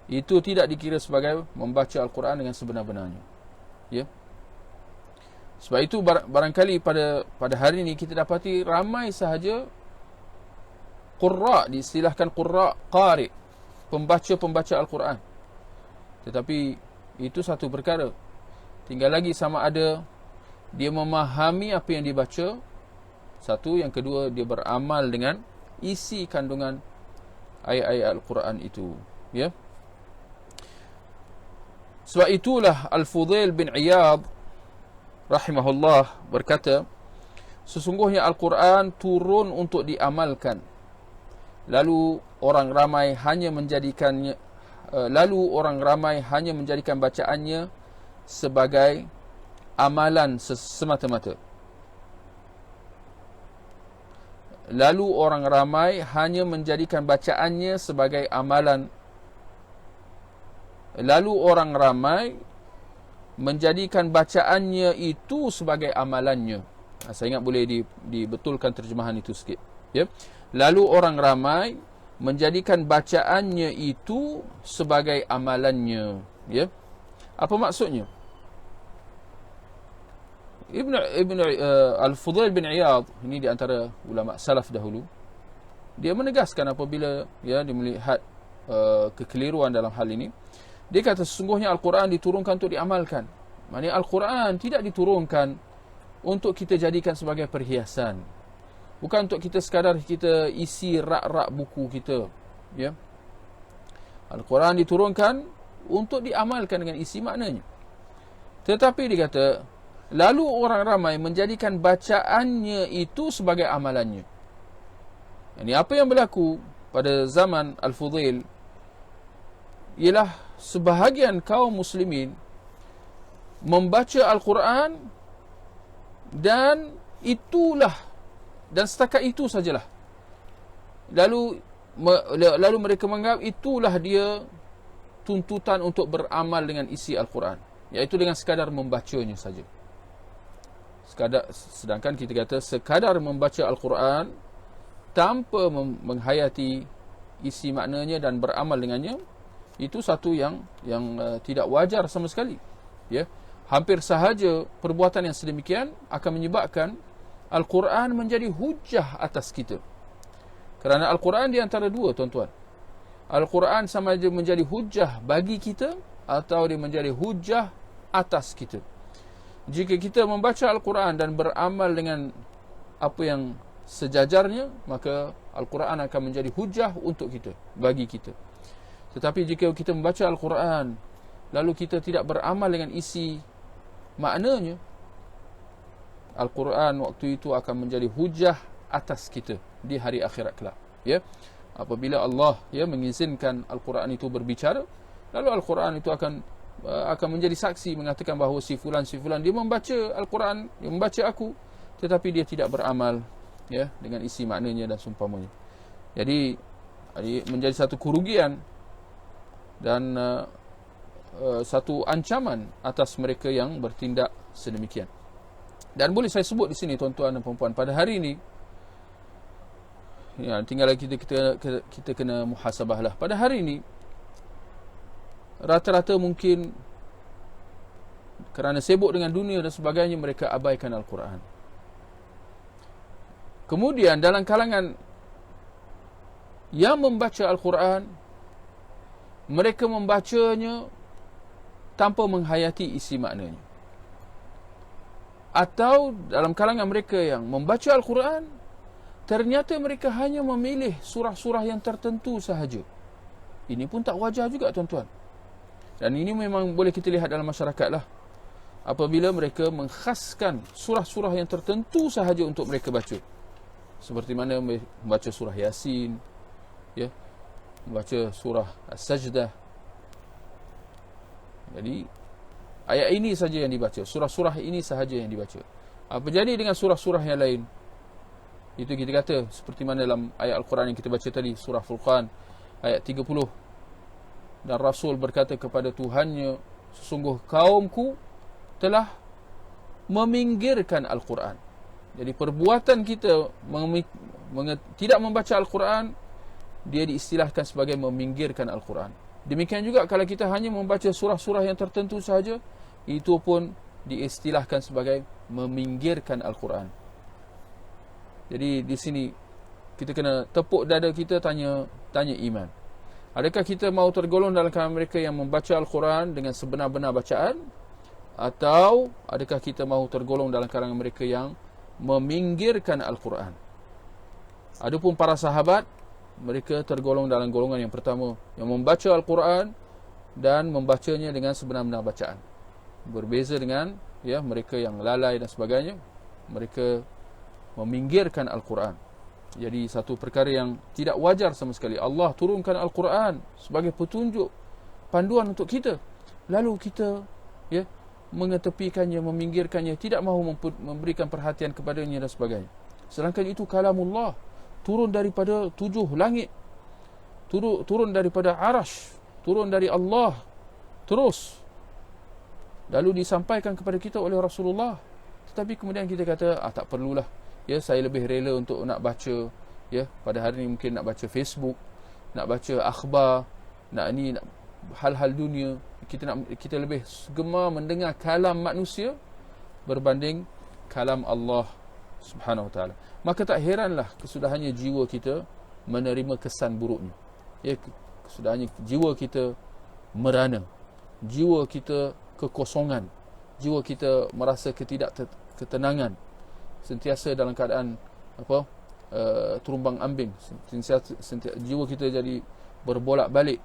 itu tidak dikira sebagai membaca Al-Quran dengan sebenar-benarnya, ya. Sebab itu barangkali pada hari ini kita dapati ramai sahaja qurra, diistilahkan qurra, qari, pembaca Al-Quran. Tetapi itu satu perkara. Tinggal lagi sama ada dia memahami apa yang dibaca, satu, yang kedua dia beramal dengan isi kandungan ayat-ayat Al-Quran itu, ya. Sebab itulah Al-Fudail bin Iyad rahimahullah berkata, sesungguhnya Al-Quran turun untuk diamalkan, lalu orang ramai hanya menjadikan bacaannya sebagai amalan semata-mata. Lalu orang ramai hanya menjadikan bacaannya sebagai amalan. Lalu orang ramai menjadikan bacaannya itu sebagai amalannya. Saya ingat boleh dibetulkan terjemahan itu sikit, ya. Lalu orang ramai menjadikan bacaannya itu sebagai amalannya, ya. Apa maksudnya? Al-Fudail bin Iyad ini di antara ulama salaf dahulu, dia menegaskan apabila, ya, dia melihat kekeliruan dalam hal ini. Dia kata sesungguhnya Al-Quran diturunkan untuk diamalkan. Maksudnya Al-Quran tidak diturunkan untuk kita jadikan sebagai perhiasan, bukan untuk kita sekadar kita isi rak-rak buku kita, ya. Al-Quran diturunkan untuk diamalkan dengan isi maknanya. Tetapi dia kata, lalu orang ramai menjadikan bacaannya itu sebagai amalannya. Ini apa yang berlaku pada zaman Al-Fudail ialah sebahagian kaum muslimin membaca Al-Quran dan setakat itu sajalah. Lalu mereka menganggap itulah dia tuntutan untuk beramal dengan isi Al-Quran, iaitu dengan sekadar membacanya saja. Sedangkan kita kata sekadar membaca Al-Quran tanpa menghayati isi maknanya dan beramal dengannya, itu satu yang tidak wajar sama sekali. Ya, hampir sahaja perbuatan yang sedemikian akan menyebabkan Al-Quran menjadi hujah atas kita. Kerana Al-Quran di antara dua, tuan-tuan. Al-Quran sama ada menjadi hujah bagi kita atau dia menjadi hujah atas kita. Jika kita membaca Al-Quran dan beramal dengan apa yang sejajarnya, maka Al-Quran akan menjadi hujah untuk kita, bagi kita. Tetapi jika kita membaca Al-Quran lalu kita tidak beramal dengan isi maknanya, Al-Quran waktu itu akan menjadi hujah atas kita di hari akhirat kelak. Ya, apabila Allah mengizinkan Al-Quran itu berbicara, lalu Al-Quran itu akan menjadi saksi mengatakan bahawa si fulan dia membaca Al-Quran, dia membaca aku, tetapi dia tidak beramal dengan isi maknanya dan seumpamanya. Jadi menjadi satu kerugian dan satu ancaman atas mereka yang bertindak sedemikian. Dan boleh saya sebut di sini, tuan-tuan dan puan-puan, pada hari ini, tinggal lagi kita kena muhasabah lah. Pada hari ini, rata-rata mungkin kerana sibuk dengan dunia dan sebagainya, mereka abaikan Al-Quran. Kemudian dalam kalangan yang membaca Al-Quran, mereka membacanya tanpa menghayati isi maknanya. Atau dalam kalangan mereka yang membaca Al-Quran, ternyata mereka hanya memilih surah-surah yang tertentu sahaja. Ini pun tak wajar juga, tuan-tuan. Dan ini memang boleh kita lihat dalam masyarakat lah. Apabila mereka mengkhaskan surah-surah yang tertentu sahaja untuk mereka baca. Seperti mana membaca surah Yasin, membaca surah As-Sajdah. Jadi ayat ini saja yang dibaca, surah-surah ini sahaja yang dibaca. Apa jadi dengan surah-surah yang lain? Itu kita kata seperti mana dalam ayat Al-Quran yang kita baca tadi, surah Furqan ayat 30. Dan Rasul berkata kepada Tuhannya, sesungguh kaumku telah meminggirkan Al-Quran. Jadi perbuatan kita tidak membaca Al-Quran, dia diistilahkan sebagai meminggirkan Al-Quran. Demikian juga kalau kita hanya membaca surah-surah yang tertentu sahaja, itu pun diistilahkan sebagai meminggirkan Al-Quran. Jadi di sini kita kena tepuk dada kita, tanya iman. Adakah kita mahu tergolong dalam kalangan mereka yang membaca Al-Quran dengan sebenar-benar bacaan, atau adakah kita mahu tergolong dalam kalangan mereka yang meminggirkan Al-Quran? Adapun para sahabat, mereka tergolong dalam golongan yang pertama, yang membaca Al-Quran dan membacanya dengan sebenar-benar bacaan. Berbeza dengan mereka yang lalai dan sebagainya, mereka meminggirkan Al-Quran. Jadi satu perkara yang tidak wajar sama sekali. Allah turunkan Al-Quran sebagai petunjuk, panduan untuk kita, lalu kita mengetepikannya, meminggirkannya, tidak mahu memberikan perhatian kepadanya dan sebagainya. Sedangkan itu kalamullah, turun daripada 7 langit, turun daripada arash, turun dari Allah terus, lalu disampaikan kepada kita oleh Rasulullah. Tetapi kemudian kita kata, tak perlulah, saya lebih rela untuk nak baca, pada hari ini mungkin nak baca Facebook, nak baca akhbar, nak hal-hal dunia. Kita lebih gemar mendengar kalam manusia berbanding kalam Allah Subhanahu wa ta'ala. Maka tak heranlah kesudahannya jiwa kita menerima kesan buruknya. Kesudahannya jiwa kita merana, jiwa kita kekosongan, jiwa kita merasa ketidakketenangan, sentiasa dalam keadaan terumbang ambing, sentiasa jiwa kita jadi berbolak-balik,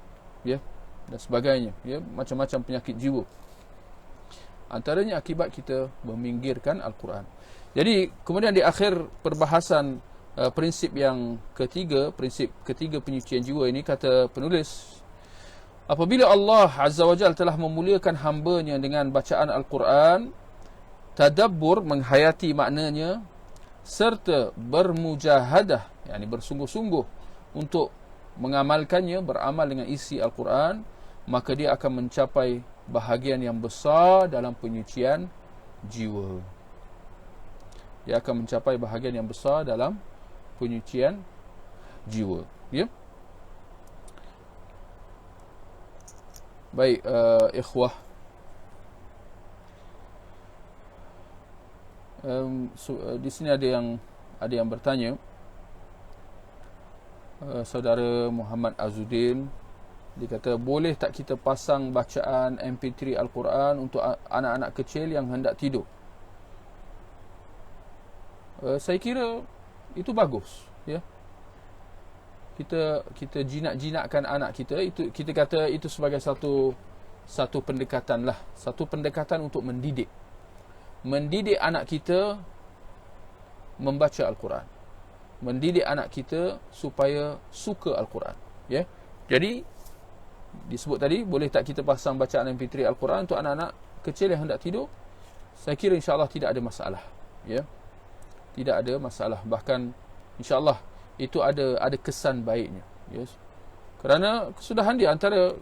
dan sebagainya, ya, macam-macam penyakit jiwa. Antaranya akibat kita meminggirkan Al-Quran. Jadi kemudian di akhir perbahasan prinsip yang ketiga, prinsip ketiga penyucian jiwa ini, kata penulis, apabila Allah Azza wa Jalla telah memuliakan hamba-Nya dengan bacaan Al-Quran, tadabbur, menghayati maknanya, serta bermujahadah, yakni bersungguh-sungguh untuk mengamalkannya, beramal dengan isi Al-Quran, maka dia akan mencapai bahagian yang besar dalam penyucian jiwa. Dia akan mencapai bahagian yang besar dalam penyucian jiwa. Ya. Baik, ikhwah. Di sini ada yang bertanya. Saudara Muhammad Azuddin, dia kata, boleh tak kita pasang bacaan MP3 Al-Quran untuk anak-anak kecil yang hendak tidur? Saya kira itu bagus, ya. Kita jinak-jinakkan anak kita, itu kita kata itu sebagai satu pendekatan lah, satu pendekatan untuk mendidik anak kita membaca Al-Quran, mendidik anak kita supaya suka Al-Quran, ya. Jadi disebut tadi, boleh tak kita pasang bacaan MP3 Al-Quran untuk anak-anak kecil yang hendak tidur? Saya kira insya-Allah tidak ada masalah, ya. Tidak ada masalah, bahkan insya-Allah itu ada kesan baiknya, yes. Kerana kesudahan dia antara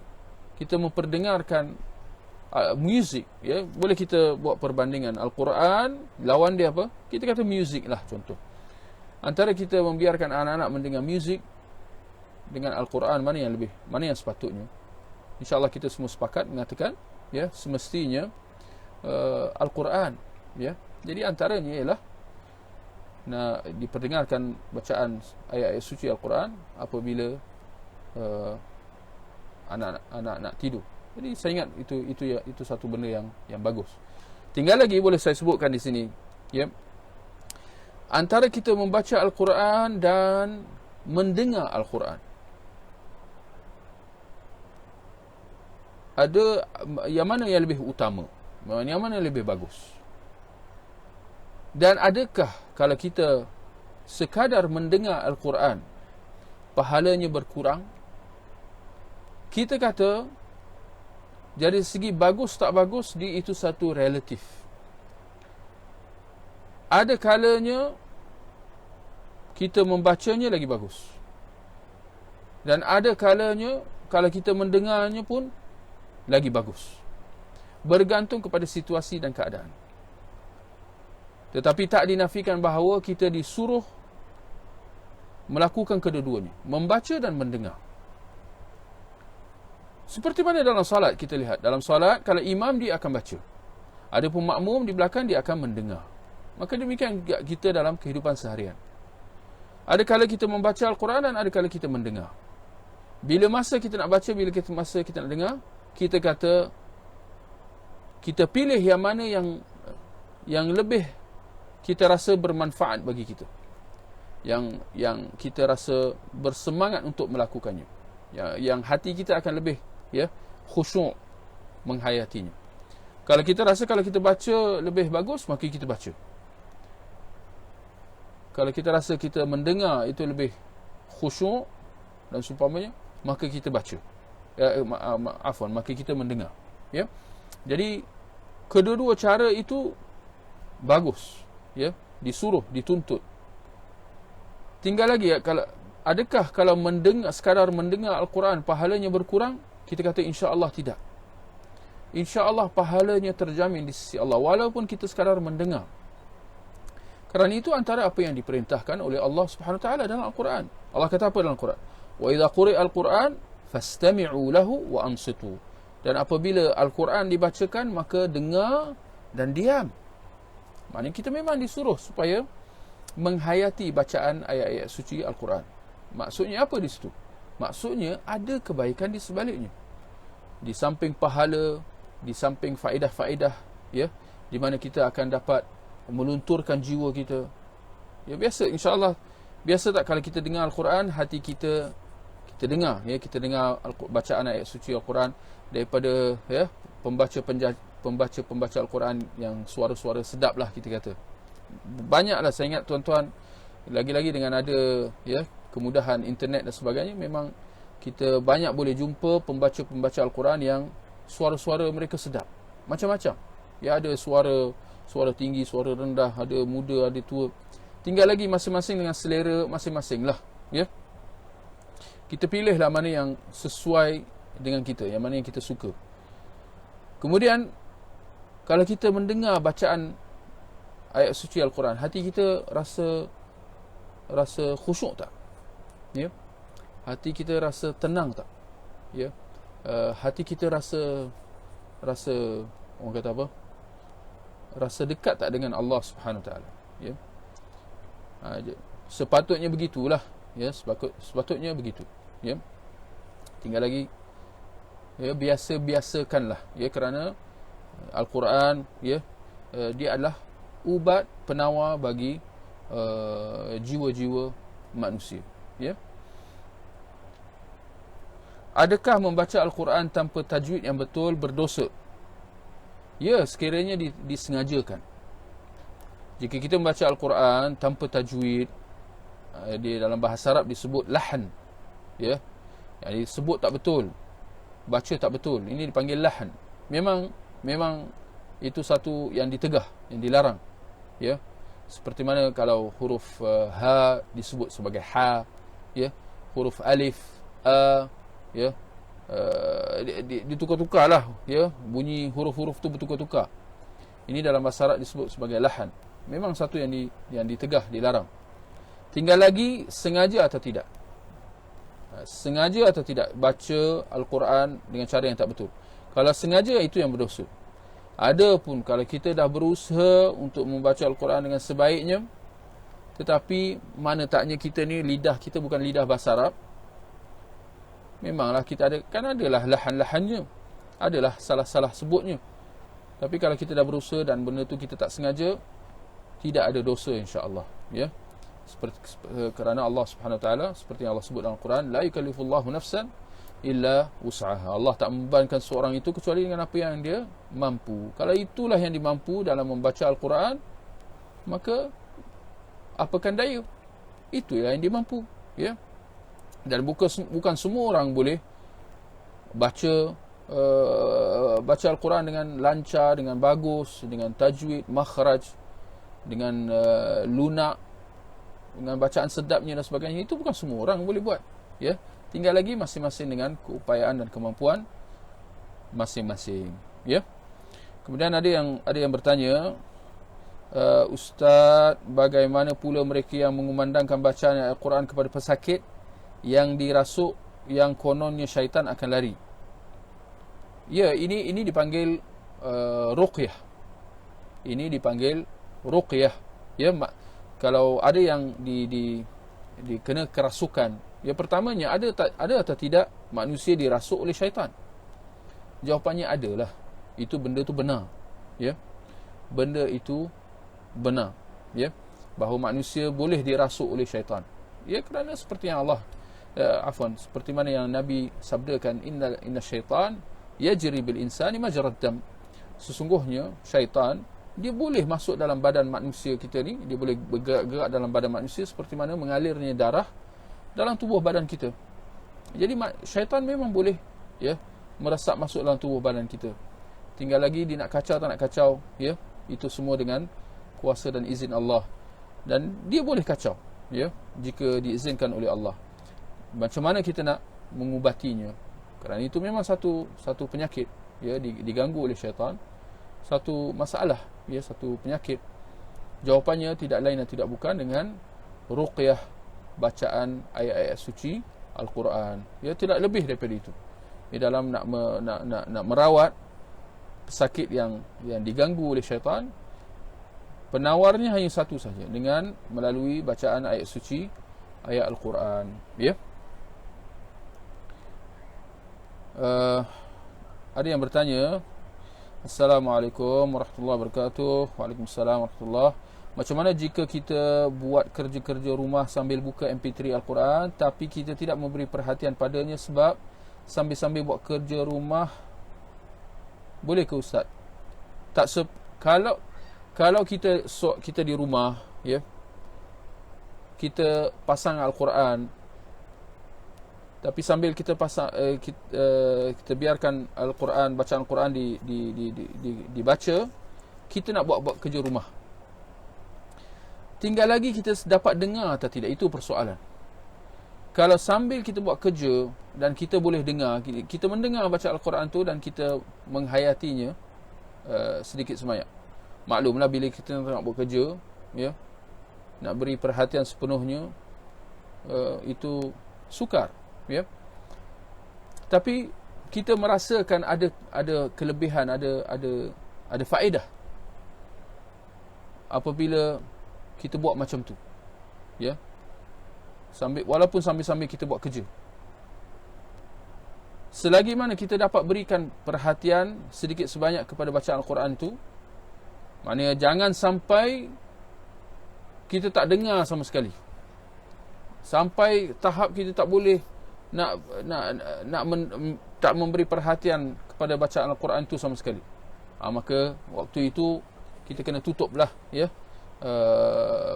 kita memperdengarkan muzik, ya, boleh kita buat perbandingan Al-Quran lawan dia apa? Kita kata muzik lah contoh. Antara kita membiarkan anak-anak mendengar muzik dengan Al-Quran, mana yang sepatutnya? InsyaAllah kita semua sepakat mengatakan, ya, semestinya Al-Quran, ya. Jadi antaranya ialah nak diperdengarkan bacaan ayat-ayat suci Al-Quran apabila anak-anak nak tidur. Jadi saya ingat itu satu benda yang bagus. Tinggal lagi boleh saya sebutkan di sini, ya. Antara kita membaca Al-Quran dan mendengar Al-Quran, ada yang mana yang lebih utama, yang mana yang lebih bagus? Dan adakah kalau kita sekadar mendengar Al-Quran pahalanya berkurang? Kita kata dari segi bagus tak bagus, itu satu relatif. Ada kalanya kita membacanya lagi bagus, dan ada kalanya kalau kita mendengarnya pun lagi bagus. Bergantung kepada situasi dan keadaan. Tetapi tak dinafikan bahawa kita disuruh melakukan kedua-duanya, membaca dan mendengar. Seperti mana dalam solat kita lihat. Dalam solat, kalau imam dia akan baca, adapun makmum di belakang dia akan mendengar. Maka demikian kita dalam kehidupan seharian. Ada kala kita membaca Al-Quran dan ada kala kita mendengar. Bila masa kita nak baca, bila masa kita nak dengar, kita kata kita pilih yang mana yang lebih kita rasa bermanfaat bagi kita, yang kita rasa bersemangat untuk melakukannya, yang hati kita akan lebih, ya, khusyuk menghayatinya. Kalau kita rasa kalau kita baca lebih bagus, maka kita baca. Kalau kita rasa kita mendengar itu lebih khusyuk dan seumpamanya, maka kita baca. Maka kita mendengar, ya. Jadi kedua-dua cara itu bagus, ya, disuruh, dituntut. Tinggal lagi, ya, adakah kalau sekadar mendengar Al-Quran pahalanya berkurang? Kita kata insya-Allah tidak. Insya-Allah pahalanya terjamin di sisi Allah walaupun kita sekadar mendengar. Kerana itu antara apa yang diperintahkan oleh Allah Subhanahu Wa Taala dalam Al-Quran. Allah kata apa dalam Al-Quran? Wa idza quri'a Al-Quran fastami'u lahu wa ansitu. Dan apabila Al-Quran dibacakan, maka dengar dan diam. Maknanya kita memang disuruh supaya menghayati bacaan ayat-ayat suci Al-Quran. Maksudnya apa di situ? Maksudnya ada kebaikan di sebaliknya. Di samping pahala, di samping faedah-faedah, ya, di mana kita akan dapat melunturkan jiwa kita. Ya, biasa, insya-Allah, biasa tak kalau kita dengar Al-Quran, hati kita kita dengar, ya, kita dengar bacaan ayat suci Al-Quran daripada, ya, pembaca Al-Quran yang suara-suara sedap lah kita kata. Banyaklah, saya ingat tuan-tuan, lagi-lagi dengan ada, ya, kemudahan internet dan sebagainya, memang kita banyak boleh jumpa pembaca Al-Quran yang suara-suara mereka sedap, macam-macam. Ya, ada suara tinggi, suara rendah, ada muda, ada tua. Tinggal lagi masing-masing dengan selera masing-masing lah, ya. Kita pilihlah mana yang sesuai dengan kita, yang mana yang kita suka. Kemudian kalau kita mendengar bacaan ayat suci Al-Quran, hati kita rasa khusyuk tak? Ya. Hati kita rasa tenang tak? Ya. Hati kita rasa orang kata apa? Rasa dekat tak dengan Allah Subhanahu Wa Taala? Ya. Sepatutnya begitulah, ya, sepatutnya begitu, ya. Tinggal lagi, ya, biasa-biasakanlah, ya, kerana Al-Quran, ya, dia adalah ubat penawar bagi jiwa-jiwa manusia, ya. Adakah membaca Al-Quran tanpa tajwid yang betul berdosa? Ya, sekiranya disengajakan. Jika kita membaca Al-Quran tanpa tajwid, di dalam bahasa Arab disebut lahan, ya, yang disebut tak betul, baca tak betul, ini dipanggil lahan. Memang itu satu yang ditegah, yang dilarang, ya. Seperti mana kalau huruf ha disebut sebagai ha, ya, huruf alif, a, ya, ditukar-tukarlah, ya, bunyi huruf-huruf tu bertukar-tukar. Ini dalam bahasa Arab disebut sebagai lahan. Memang satu yang ditegah, dilarang. Tinggal lagi sengaja atau tidak. Sengaja atau tidak baca Al-Quran dengan cara yang tak betul. Kalau sengaja, itu yang berdosa. Adapun kalau kita dah berusaha untuk membaca Al-Quran dengan sebaiknya, tetapi mana taknya kita ni, lidah kita bukan lidah bahasa Arab. Memanglah kita adalah lahan-lahannya, adalah salah-salah sebutnya. Tapi kalau kita dah berusaha dan benda tu kita tak sengaja, tidak ada dosa, insya-Allah, ya. Seperti kerana Allah Subhanahu Wa Taala, seperti yang Allah sebut dalam Al-Quran, la yukallifullahu nafsan illa wus'aha. Allah tak membebankan seorang itu kecuali dengan apa yang dia mampu. Kalau itulah yang dimampu dalam membaca Al-Quran, maka apakan daya, itu yang dimampu, ya. Dan bukan semua orang boleh baca Al-Quran dengan lancar, dengan bagus, dengan tajwid, makhraj, dengan lunak, dengan bacaan sedapnya dan sebagainya. Itu bukan semua orang boleh buat, ya. Tinggal lagi masing-masing dengan keupayaan dan kemampuan masing-masing, ya. Kemudian ada yang bertanya, Ustaz, bagaimana pula mereka yang mengumandangkan bacaan Al-Quran kepada pesakit yang dirasuk, yang kononnya syaitan akan lari? Ya, ini dipanggil ruqyah. Ini dipanggil ruqyah, ya. Kalau ada yang dikena kerasukan, ya, pertamanya ada atau tidak manusia dirasuk oleh syaitan? Jawapannya adalah. Itu benda tu benar, ya. Benda itu benar, ya, bahawa manusia boleh dirasuk oleh syaitan. Ya, kerana seperti yang Allah seperti mana yang Nabi sabdakan, inna syaitan yajri bil insani majrad dam. Sesungguhnya syaitan, dia boleh masuk dalam badan manusia kita ni, dia boleh bergerak dalam badan manusia seperti mana mengalirnya darah dalam tubuh badan kita. Jadi syaitan memang boleh, ya, meresap masuk dalam tubuh badan kita. Tinggal lagi dia nak kacau tak nak kacau, ya. Itu semua dengan kuasa dan izin Allah. Dan dia boleh kacau, ya, jika diizinkan oleh Allah. Macam mana kita nak mengubatinya? Kerana itu memang satu penyakit, ya, diganggu oleh syaitan. Satu masalah, ya, satu penyakit. Jawapannya tidak lain dan tidak bukan dengan ruqyah, bacaan ayat-ayat suci Al-Quran. Ya, tidak lebih daripada itu. Di dalam nak merawat pesakit yang diganggu oleh syaitan, penawarnya hanya satu saja, dengan melalui bacaan ayat suci, ayat Al-Quran, ya. Ada yang bertanya, Assalamualaikum warahmatullahi wabarakatuh. Waalaikumsalam warahmatullahi. Macam mana jika kita buat kerja-kerja rumah sambil buka MP3 Al-Quran, tapi kita tidak memberi perhatian padanya sebab sambil-sambil buat kerja rumah, boleh ke Ustaz? Tak kalau kita di rumah, ya, kita pasang Al-Quran, tapi sambil kita pasang kita biarkan Al-Quran, bacaan Al-Quran dibaca, kita nak buat kerja rumah. Tinggal lagi kita dapat dengar atau tidak, itu persoalan. Kalau sambil kita buat kerja dan kita boleh dengar, kita mendengar baca Al-Quran tu dan kita menghayatinya sedikit sebanyak. Maklumlah bila kita nak buat kerja, ya, nak beri perhatian sepenuhnya, itu sukar, ya. Tapi kita merasakan ada kelebihan, ada faedah apabila kita buat macam tu, ya, walaupun sambil-sambil kita buat kerja. Selagi mana kita dapat berikan perhatian sedikit sebanyak kepada bacaan Al-Quran tu, maknanya jangan sampai kita tak dengar sama sekali, sampai tahap kita tak boleh tak memberi perhatian kepada bacaan Al-Quran tu sama sekali. Maka waktu itu kita kena tutuplah, ya,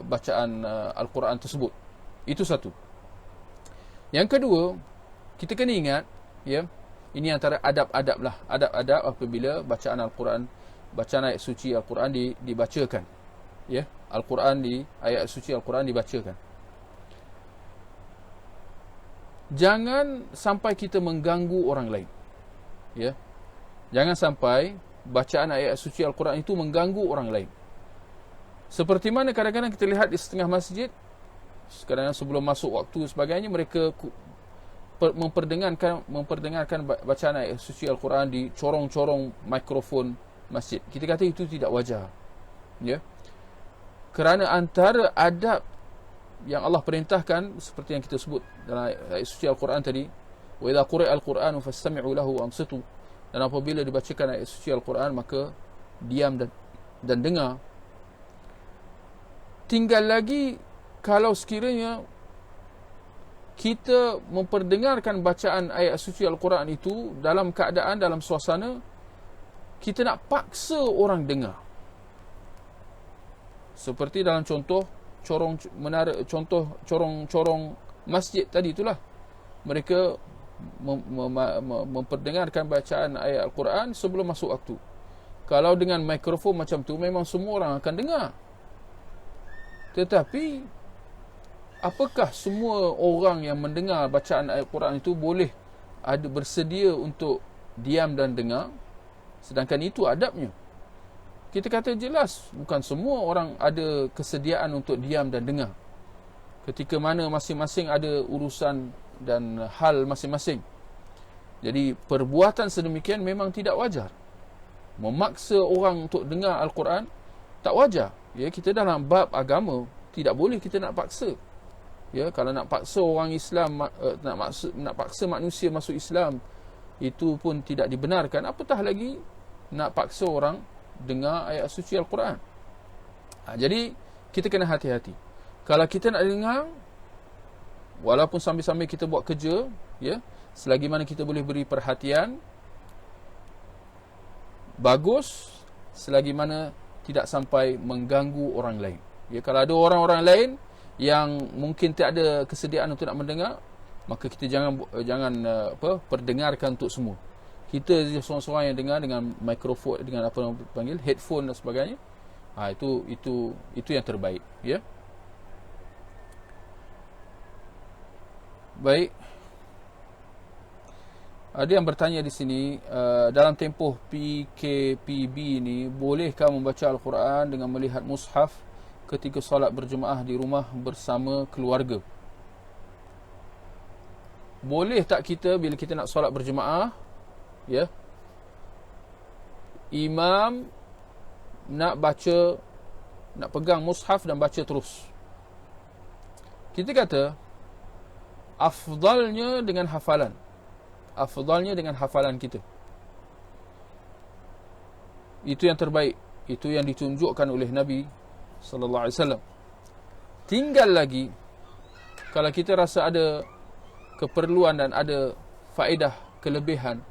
bacaan Al-Quran tersebut. Itu satu. Yang kedua, kita kena ingat, ya, ini antara adab-adab lah, adab-adab apabila bacaan Al-Quran, bacaan ayat suci Al-Quran dibacakan, ya, ayat suci Al-Quran dibacakan. Jangan sampai kita mengganggu orang lain, ya. Jangan sampai bacaan ayat suci Al-Quran itu mengganggu orang lain. Seperti mana kadang-kadang kita lihat di setengah masjid, kadang-kadang sebelum masuk waktu sebagainya, mereka memperdengarkan bacaan ayat suci Al-Quran di corong-corong mikrofon masjid. Kita kata itu tidak wajar, ya. Kerana antara adab yang Allah perintahkan, seperti yang kita sebut dalam ayat suci Al-Quran tadi, wa idza quri'a al-Qur'anu fastami'u lahu wa ansitu, dan apabila dibacakan ayat suci Al-Quran maka diam dan dengar. Tinggal lagi kalau sekiranya kita memperdengarkan bacaan ayat suci Al-Quran itu dalam keadaan, dalam suasana kita nak paksa orang dengar. Seperti dalam contoh corong masjid tadi itulah. Mereka memperdengarkan bacaan ayat Al-Quran sebelum masuk waktu. Kalau dengan mikrofon macam tu, memang semua orang akan dengar. Tetapi apakah semua orang yang mendengar bacaan ayat Quran itu boleh bersedia untuk diam dan dengar? Sedangkan itu adabnya. Kita kata jelas, bukan semua orang ada kesediaan untuk diam dan dengar. Ketika mana masing-masing ada urusan dan hal masing-masing. Jadi perbuatan sedemikian memang tidak wajar. Memaksa orang untuk dengar Al-Quran tak wajar. Ya, kita dalam bab agama tidak boleh kita nak paksa. Ya, kalau nak paksa orang Islam, nak paksa manusia masuk Islam, itu pun tidak dibenarkan. Apatah lagi nak paksa orang dengar ayat suci Al-Quran. Jadi kita kena hati-hati. Kalau kita nak dengar, walaupun sambil-sambil kita buat kerja, ya, selagi mana kita boleh beri perhatian, bagus. Selagi mana tidak sampai mengganggu orang lain. Ya, kalau ada orang-orang lain yang mungkin tak ada kesediaan untuk nak mendengar, maka kita jangan perdengarkan untuk semua. Kita seorang-seorang yang dengar dengan mikrofon, dengan apa yang panggil headphone dan sebagainya. Itu yang terbaik, ya. Baik. Ada yang bertanya di sini, dalam tempoh PKPB ni, bolehkah membaca Al-Quran dengan melihat mushaf ketika solat berjemaah di rumah bersama keluarga? Boleh tak kita bila kita nak solat berjemaah, ya, imam nak pegang mushaf dan baca terus? Kita kata afdalnya dengan hafalan. Afdalnya dengan hafalan kita. Itu yang terbaik. Itu yang ditunjukkan oleh Nabi sallallahu alaihi wasallam. Tinggal lagi kalau kita rasa ada keperluan dan ada faedah kelebihan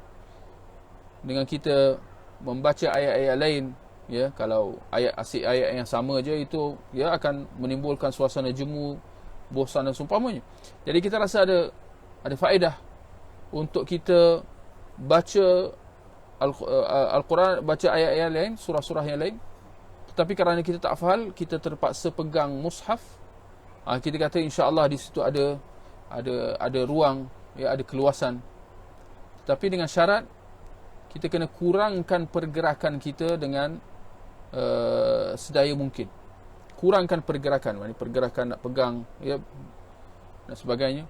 dengan kita membaca ayat-ayat lain, ya, kalau ayat yang sama je itu ya akan menimbulkan suasana jemu, bosan dan seumpamanya. Jadi kita rasa ada faedah untuk kita baca Al-Quran, baca ayat-ayat lain, surah-surah yang lain, tetapi kerana kita tak faham, kita terpaksa pegang mushaf. Kita kata insya-Allah di situ ada ruang, ya, ada keluasan. Tapi dengan syarat kita kena kurangkan pergerakan kita dengan sedaya mungkin. Kurangkan pergerakan, maknanya pergerakan nak pegang, ya, dan sebagainya.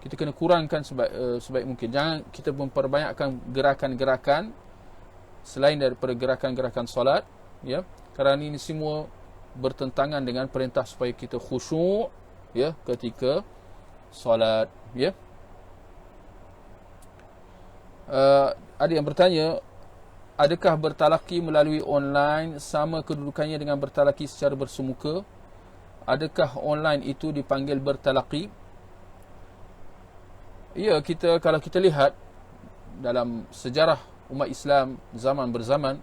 Kita kena kurangkan sebaik mungkin. Jangan kita memperbanyakkan gerakan-gerakan selain daripada gerakan-gerakan solat, ya, kerana ini semua bertentangan dengan perintah supaya kita khusyuk, ya, ketika solat, ya. Ada yang bertanya, adakah bertalaki melalui online sama kedudukannya dengan bertalaki secara bersemuka? Adakah online itu dipanggil bertalaki? Ya, kalau kita lihat dalam sejarah umat Islam zaman berzaman,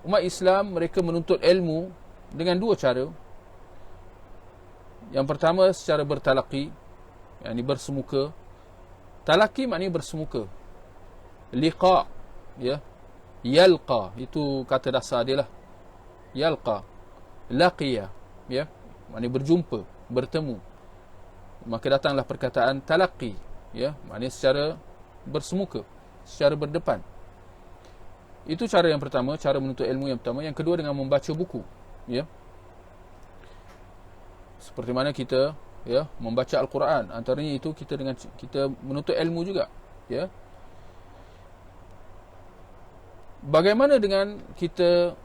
umat Islam mereka menuntut ilmu dengan dua cara. Yang pertama secara bertalaki, yakni bersemuka. Talaki maknanya bersemuka. Liqa, ya. Yalqa, itu kata dasar dia lah. Yalqa, laqiya, ya, maknanya berjumpa, bertemu. Maka datanglah perkataan talaqi, ya, maknanya secara bersemuka, secara berdepan. Itu cara yang pertama, cara menuntut ilmu yang pertama. Yang kedua dengan membaca buku, ya. Seperti mana kita, ya, membaca Al-Quran, antaranya itu kita menuntut ilmu juga, ya. Bagaimana dengan kita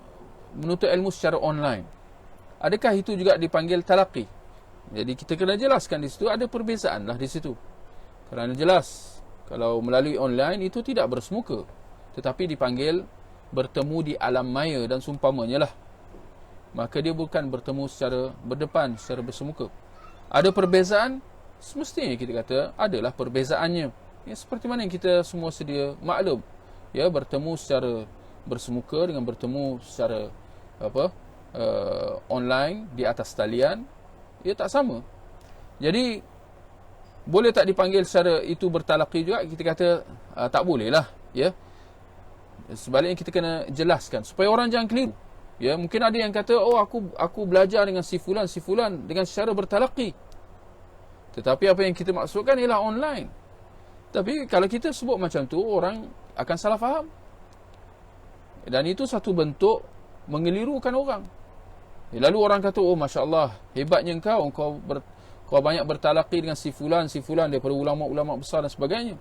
menuntut ilmu secara online? Adakah itu juga dipanggil talaqi? Jadi kita kena jelaskan di situ, ada perbezaan lah di situ. Kerana jelas kalau melalui online itu tidak bersemuka, tetapi dipanggil bertemu di alam maya dan seumpamanya lah. Maka dia bukan bertemu secara berdepan, secara bersemuka. Ada perbezaan? Semestinya kita kata adalah perbezaannya. Ya, seperti mana yang kita semua sedia maklum, ya, bertemu secara bersemuka dengan bertemu secara online di atas talian, ia tak sama. Jadi boleh tak dipanggil secara itu bertalaqi juga? Kita kata tak boleh lah, ya. Sebaliknya kita kena jelaskan supaya orang jangan keliru. Ya, mungkin ada yang kata, oh aku belajar dengan si fulan dengan secara bertalaqi. Tetapi apa yang kita maksudkan ialah online. Tapi kalau kita sebut macam tu, orang akan salah faham. Dan itu satu bentuk mengelirukan orang. Lalu orang kata, oh masya-Allah, hebatnya kau banyak bertalaqi dengan si fulan daripada ulama-ulama besar dan sebagainya.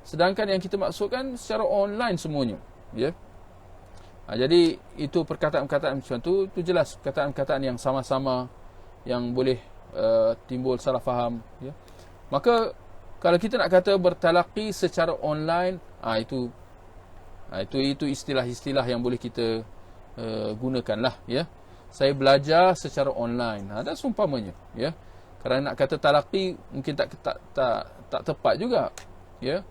Sedangkan yang kita maksudkan secara online semuanya, ya. Jadi itu perkataan-perkataan macam tu jelas perkataan-perkataan yang sama-sama yang boleh timbul salah faham, ya. Maka kalau kita nak kata bertalaqi secara online, itu istilah-istilah yang boleh kita gunakanlah, ya. Saya belajar secara online, dan seumpamanya, ya. Kerana nak kata talaqi mungkin tak tepat juga, ya.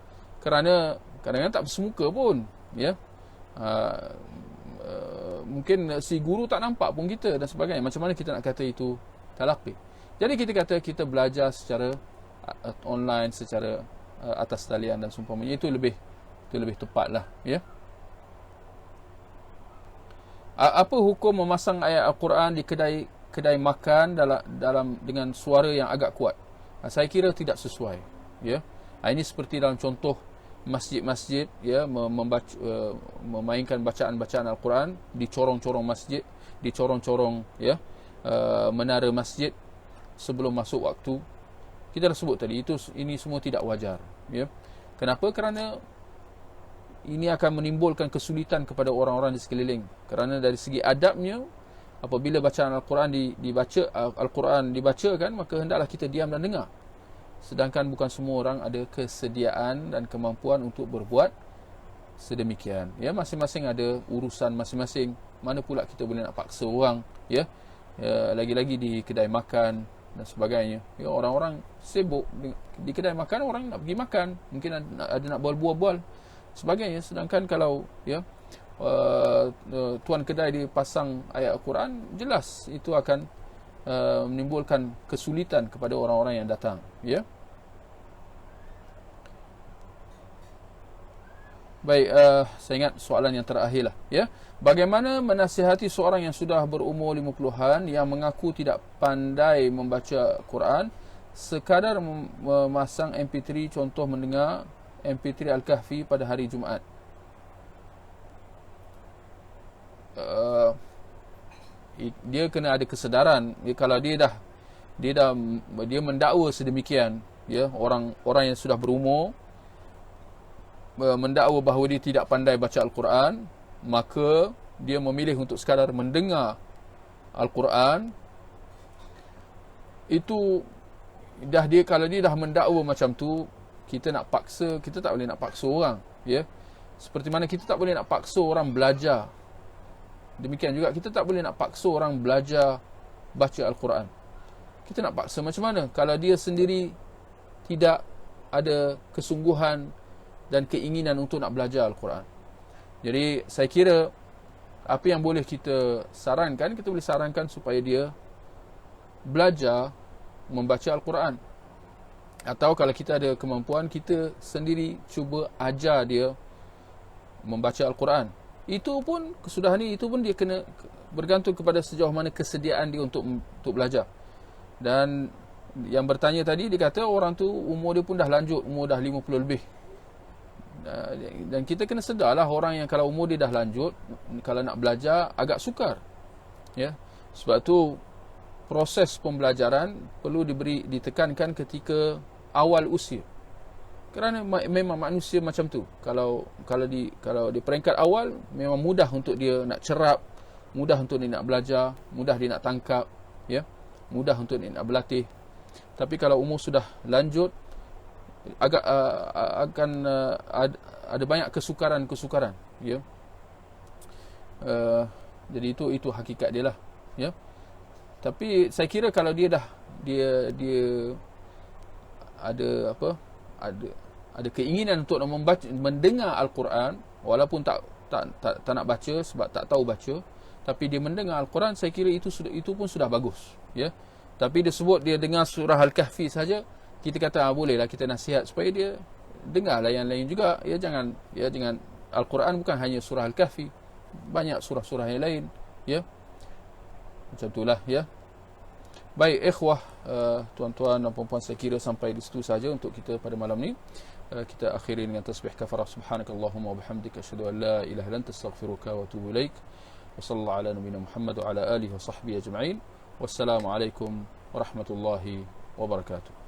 Kerana kadang-kadang tak bersemuka pun, ya. Mungkin si guru tak nampak pun kita dan sebagainya. Macam mana kita nak kata itu talaqi? Jadi kita kata kita belajar secara online, secara atas talian dan seumpamanya. Itu lebih tepatlah, ya. Apa hukum memasang ayat Al-Quran di kedai makan dalam dengan suara yang agak kuat? Saya kira tidak sesuai, ya. Ini seperti dalam contoh masjid-masjid, ya, memainkan bacaan-bacaan Al-Quran di corong-corong masjid, di corong-corong, ya, menara masjid sebelum masuk waktu. Kita dah sebut tadi, ini semua tidak wajar, ya. Kenapa? Kerana ini akan menimbulkan kesulitan kepada orang-orang di sekeliling. Kerana dari segi adabnya, apabila bacaan Al-Quran dibacakan, maka hendaklah kita diam dan dengar. Sedangkan bukan semua orang ada kesediaan dan kemampuan untuk berbuat sedemikian. Ya, masing-masing ada urusan masing-masing. mana pula kita boleh nak paksa orang, ya, lagi-lagi di kedai makan dan sebagainya. Ya, orang-orang sibuk di kedai makan, orang nak pergi makan, mungkin ada nak bual-bual sebagainya. Sedangkan kalau tuan kedai dia pasang ayat Al-Quran, jelas itu akan menimbulkan kesulitan kepada orang-orang yang datang, ya. Baik, saya ingat soalan yang terakhir lah, ya. Bagaimana menasihati seorang yang sudah berumur 50-an yang mengaku tidak pandai membaca Quran, sekadar memasang MP3, contoh mendengar MP3 Al-Kahfi pada hari Jumaat? Dia kena ada kesedaran. Kalau dia mendakwa sedemikian, ya, orang yang sudah berumur mendakwa bahawa dia tidak pandai baca Al-Quran, maka dia memilih untuk sekadar mendengar Al-Quran, itu kalau dia dah mendakwa macam tu, kita tak boleh nak paksa orang, ya. Seperti mana kita tak boleh nak paksa orang belajar, demikian juga kita tak boleh nak paksa orang belajar baca Al-Quran. Kita nak paksa macam mana kalau dia sendiri tidak ada kesungguhan dan keinginan untuk nak belajar Al-Quran. Jadi saya kira apa yang boleh kita sarankan, kita boleh sarankan supaya dia belajar membaca Al-Quran. Atau kalau kita ada kemampuan, kita sendiri cuba ajar dia membaca Al-Quran. Itu pun dia kena bergantung kepada sejauh mana kesediaan dia untuk belajar. Dan yang bertanya tadi, dia kata orang tu umur dia pun dah lanjut, umur dah 50 lebih. Dan kita kena sedarlah, orang yang kalau umur dia dah lanjut, kalau nak belajar agak sukar, ya. Sebab tu proses pembelajaran perlu ditekankan ketika awal usia, kerana memang manusia macam tu. Kalau di peringkat awal memang mudah untuk dia nak cerap, mudah untuk dia nak belajar, mudah dia nak tangkap, ya, mudah untuk dia nak berlatih. Tapi kalau umur sudah lanjut, akan ada banyak kesukaran, ya. Jadi itu hakikat dia lah, ya. Tapi saya kira kalau dia ada keinginan untuk mendengar Al-Quran, walaupun tak nak baca sebab tak tahu baca, tapi dia mendengar Al-Quran, saya kira itu pun sudah bagus, ya. Tapi dia sebut dia dengar surah Al-Kahfi saja, kita kata bolehlah kita nasihat supaya dia dengarlah yang lain juga, ya. Jangan Al-Quran bukan hanya surah Al-Kahfi, banyak surah-surah yang lain, ya. Macam itulah, ya. Baik, ikhwah, tuan-tuan dan puan-puan, saya kira sampai di situ saja untuk kita pada malam ni. Kita akhiri dengan tasbih kafarah. Subhanakallahumma wa bihamdika, asyhadu an la ilaha illa anta, astaghfiruka wa atubu ilaik. Wa sallallahu ala nabiyyina Muhammad wa ala alihi wa sahbihi ajma'in. Wassalamu alaikum warahmatullahi wabarakatuh.